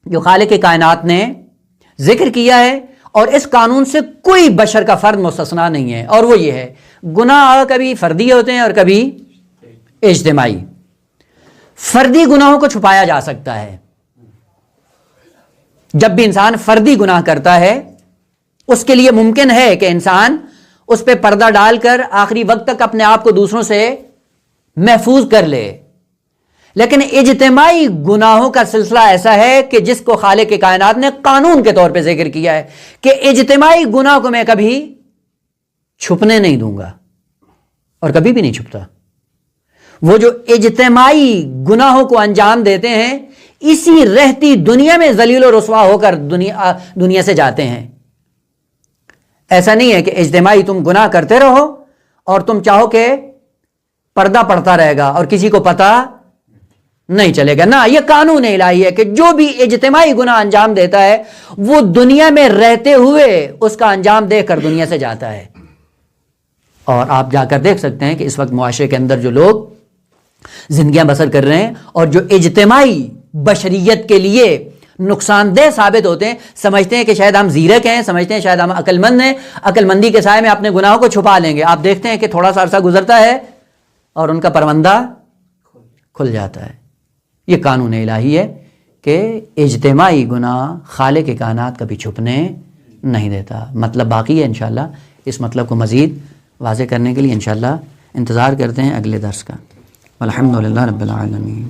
جو خالق کائنات نے ذکر کیا ہے، اور اس قانون سے کوئی بشر کا فرد مستثنا نہیں ہے، اور وہ یہ ہے گناہ کبھی فردی ہوتے ہیں اور کبھی اجتماعی. فردی گناہوں کو چھپایا جا سکتا ہے. جب بھی انسان فردی گناہ کرتا ہے اس کے لیے ممکن ہے کہ انسان اس پہ پردہ ڈال کر آخری وقت تک اپنے آپ کو دوسروں سے محفوظ کر لے. لیکن اجتماعی گناہوں کا سلسلہ ایسا ہے کہ جس کو خالق کے کائنات نے قانون کے طور پہ ذکر کیا ہے کہ اجتماعی گناہ کو میں کبھی چھپنے نہیں دوں گا، اور کبھی بھی نہیں چھپتا. وہ جو اجتماعی گناہوں کو انجام دیتے ہیں اسی رہتی دنیا میں ذلیل و رسوا ہو کر دنیا سے جاتے ہیں. ایسا نہیں ہے کہ اجتماعی تم گناہ کرتے رہو اور تم چاہو کہ پردہ پڑتا رہے گا اور کسی کو پتہ نہیں چلے گا. نہ، یہ قانون الہی ہے کہ جو بھی اجتماعی گناہ انجام دیتا ہے وہ دنیا میں رہتے ہوئے اس کا انجام دیکھ کر دنیا سے جاتا ہے. اور آپ جا کر دیکھ سکتے ہیں کہ اس وقت معاشرے کے اندر جو لوگ زندگیاں بسر کر رہے ہیں اور جو اجتماعی بشریت کے لیے نقصان دہ ثابت ہوتے ہیں، سمجھتے ہیں کہ شاید ہم زیرک ہیں، سمجھتے ہیں شاید ہم عقل مند ہیں، عقل مندی کے سائے میں اپنے گناہوں کو چھپا لیں گے. آپ دیکھتے ہیں کہ تھوڑا سا عرصہ گزرتا ہے اور ان کا پروندہ کھل جاتا ہے. یہ قانون الہی ہے کہ اجتماعی گناہ خالق کائنات کبھی چھپنے نہیں دیتا. مطلب باقی ہے. انشاءاللہ اس مطلب کو مزید واضح کرنے کے لیے انشاءاللہ انتظار کرتے ہیں اگلے درس کا. الحمدللہ رب العالمین.